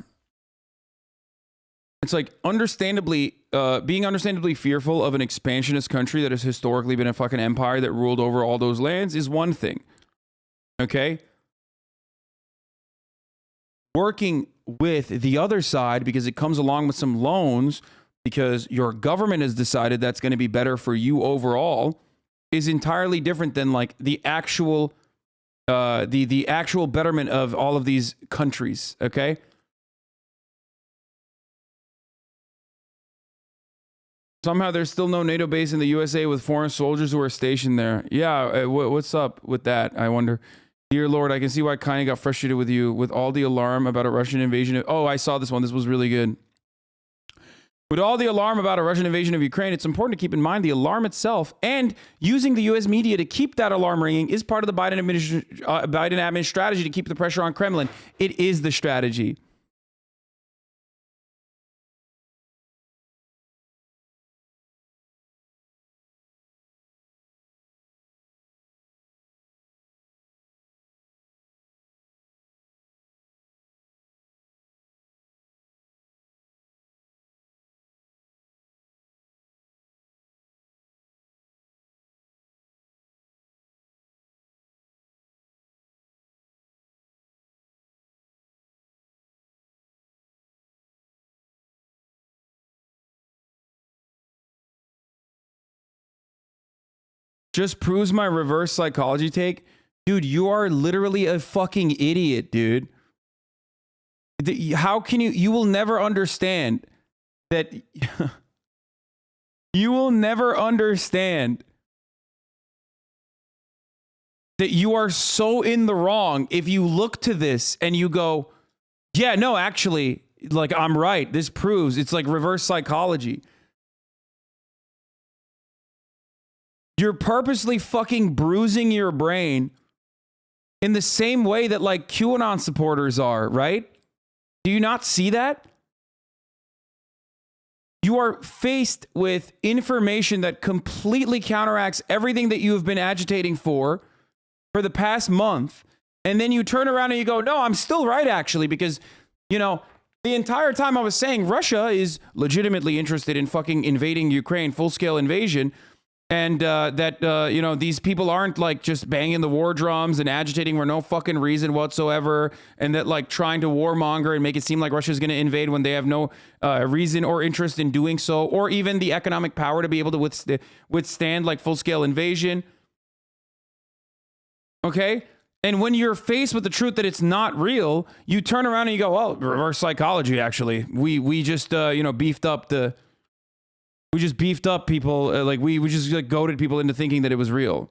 It's like understandably, being understandably fearful of an expansionist country that has historically been a fucking empire that ruled over all those lands is one thing. Okay? Working with the other side because it comes along with some loans because your government has decided that's going to be better for you overall is entirely different than like the actual the actual betterment of all of these countries, okay? Somehow there's still no NATO base in the USA with foreign soldiers who are stationed there. Yeah, what's up with that? I wonder. Dear Lord, I can see why Kanye got frustrated with you with all the alarm about a Russian invasion. Oh, I saw this one. This was really good. With all the alarm about a Russian invasion of Ukraine, it's important to keep in mind the alarm itself and using the U.S. media to keep that alarm ringing is part of the Biden admin strategy to keep the pressure on Kremlin. It is the strategy. Just proves my reverse psychology take. Dude, you are literally a fucking idiot, dude. How can you will never understand that you will never understand that you are so in the wrong if you look to this and you go, yeah, no, actually, like I'm right. This proves it's like reverse psychology. You're purposely fucking bruising your brain in the same way that like QAnon supporters are, right? Do you not see that? You are faced with information that completely counteracts everything that you have been agitating for the past month. And then you turn around and you go, no, I'm still right, actually, because, you know, the entire time I was saying Russia is legitimately interested in fucking invading Ukraine, full-scale invasion, and you know, these people aren't like just banging the war drums and agitating for no fucking reason whatsoever, and that like trying to warmonger and make it seem like Russia's going to invade when they have no reason or interest in doing so, or even the economic power to be able to withstand like full-scale invasion. Okay? And when you're faced with the truth that it's not real, you turn around and you go, well, reverse psychology, actually. We just, you know, beefed up people. Like we just like goaded people into thinking that it was real.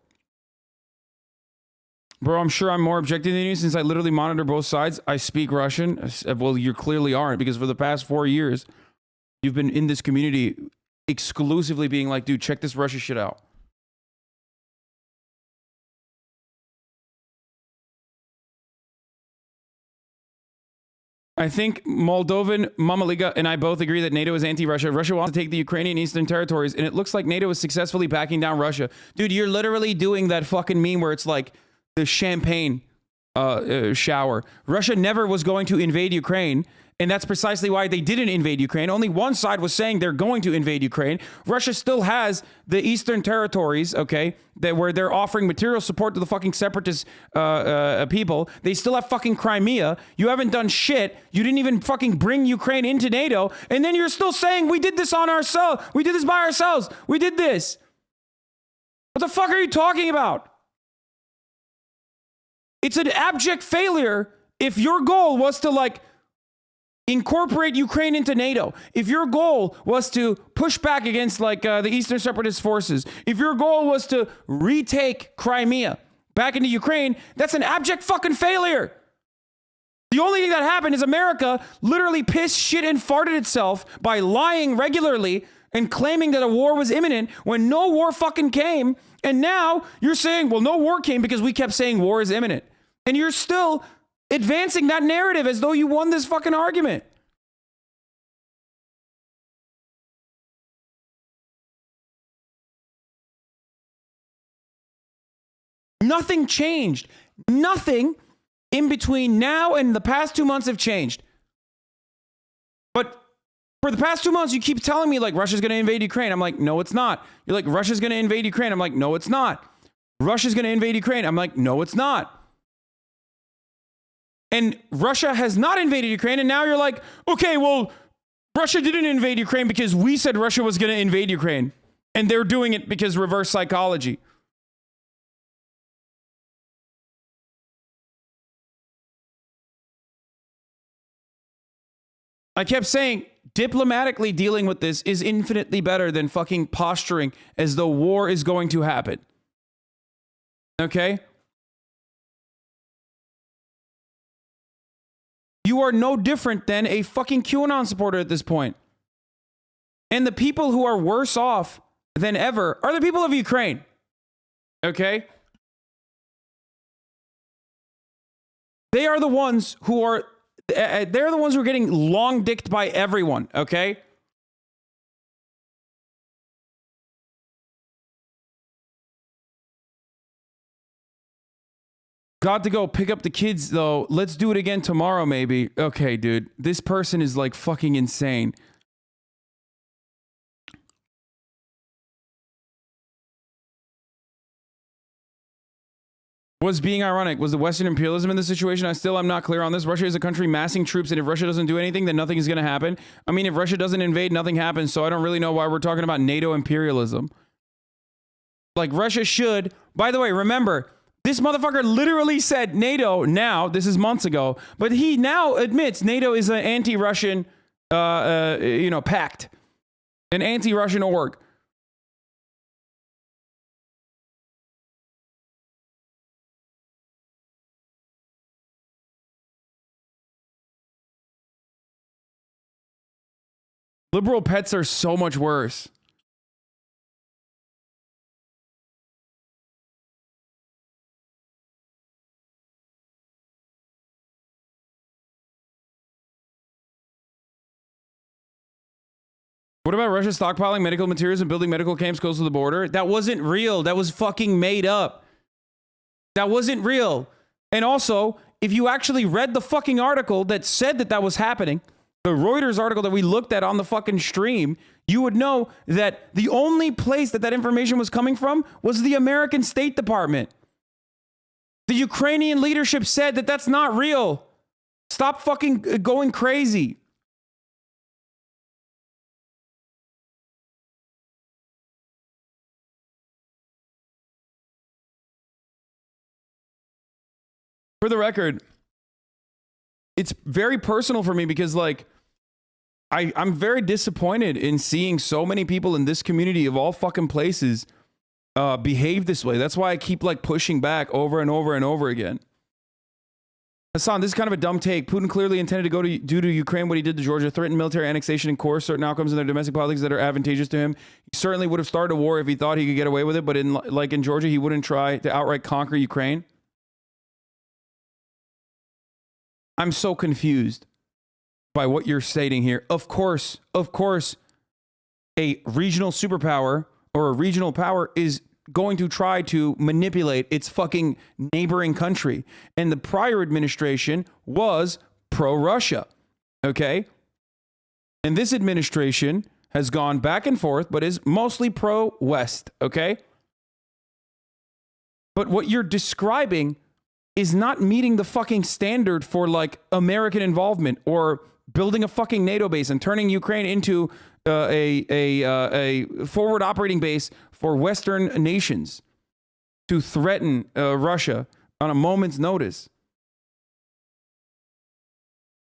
Bro, I'm sure I'm more objective than you since I literally monitor both sides. I speak Russian. Well, you clearly aren't, because for the past 4 years, you've been in this community exclusively being like, dude, check this Russia shit out. I think Moldovan Mamaliga and I both agree that NATO is anti-Russia. Russia wants to take the Ukrainian eastern territories, and it looks like NATO is successfully backing down Russia. Dude, you're literally doing that fucking meme where it's like the champagne shower. Russia never was going to invade Ukraine, and that's precisely why they didn't invade Ukraine. Only one side was saying they're going to invade Ukraine. Russia still has the eastern territories, okay, where they're offering material support to the fucking separatist people. They still have fucking Crimea. You haven't done shit. You didn't even fucking bring Ukraine into NATO, and then you're still saying we did this on ourselves. We did this by ourselves. We did this. What the fuck are you talking about? It's an abject failure if your goal was to like incorporate Ukraine into NATO. If your goal was to push back against like the Eastern separatist forces, if your goal was to retake Crimea back into Ukraine, that's an abject fucking failure. The only thing that happened is America literally pissed, shit, and farted itself by lying regularly and claiming that a war was imminent when no war fucking came. And now you're saying, well, no war came because we kept saying war is imminent. And you're still advancing that narrative as though you won this fucking argument. Nothing changed. Nothing in between now and the past 2 months have changed. But for the past 2 months, you keep telling me like Russia's going to invade Ukraine. I'm like, no, it's not. You're like, Russia's going to invade Ukraine. I'm like, no, it's not. Russia's going to invade Ukraine. I'm like, no, it's not. And Russia has not invaded Ukraine. And now you're like, okay, well, Russia didn't invade Ukraine because we said Russia was going to invade Ukraine. And they're doing it because reverse psychology. I kept saying diplomatically dealing with this is infinitely better than fucking posturing as though war is going to happen. Okay? You are no different than a fucking QAnon supporter at this point. And the people who are worse off than ever are the people of Ukraine. Okay? They are the ones who are they're the ones who are getting long dicked by everyone, okay? Got to go pick up the kids, though. Let's do it again tomorrow, maybe. Okay, dude. This person is like fucking insane. Was being ironic. Was the Western imperialism in this situation? I'm not clear on this. Russia is a country massing troops, and if Russia doesn't do anything, then nothing is going to happen. I mean, if Russia doesn't invade, nothing happens, so I don't really know why we're talking about NATO imperialism. Like, Russia should... By the way, remember, this motherfucker literally said NATO now, this is months ago, but he now admits NATO is an anti-Russian, pact. An anti-Russian org. Liberal pets are so much worse. What about Russia stockpiling medical materials and building medical camps close to the border? That wasn't real. That was fucking made up. That wasn't real. And also, if you actually read the fucking article that said that that was happening, the Reuters article that we looked at on the fucking stream, you would know that the only place that that information was coming from was the American State Department. The Ukrainian leadership said that that's not real. Stop fucking going crazy. For the record, it's very personal for me because, like, I'm very disappointed in seeing so many people in this community of all fucking places behave this way. That's why I keep, like, pushing back over and over and over again. Hasan, this is kind of a dumb take. Putin clearly intended to do to Ukraine what he did to Georgia, threaten military annexation and coerce certain outcomes in their domestic politics that are advantageous to him. He certainly would have started a war if he thought he could get away with it, but in Georgia, he wouldn't try to outright conquer Ukraine. I'm so confused by what you're stating here. Of course, a regional superpower or a regional power is going to try to manipulate its fucking neighboring country. And the prior administration was pro-Russia, okay? And this administration has gone back and forth, but is mostly pro-West, okay? But what you're describing is not meeting the fucking standard for, like, American involvement or building a fucking NATO base and turning Ukraine into a forward operating base for Western nations to threaten Russia on a moment's notice.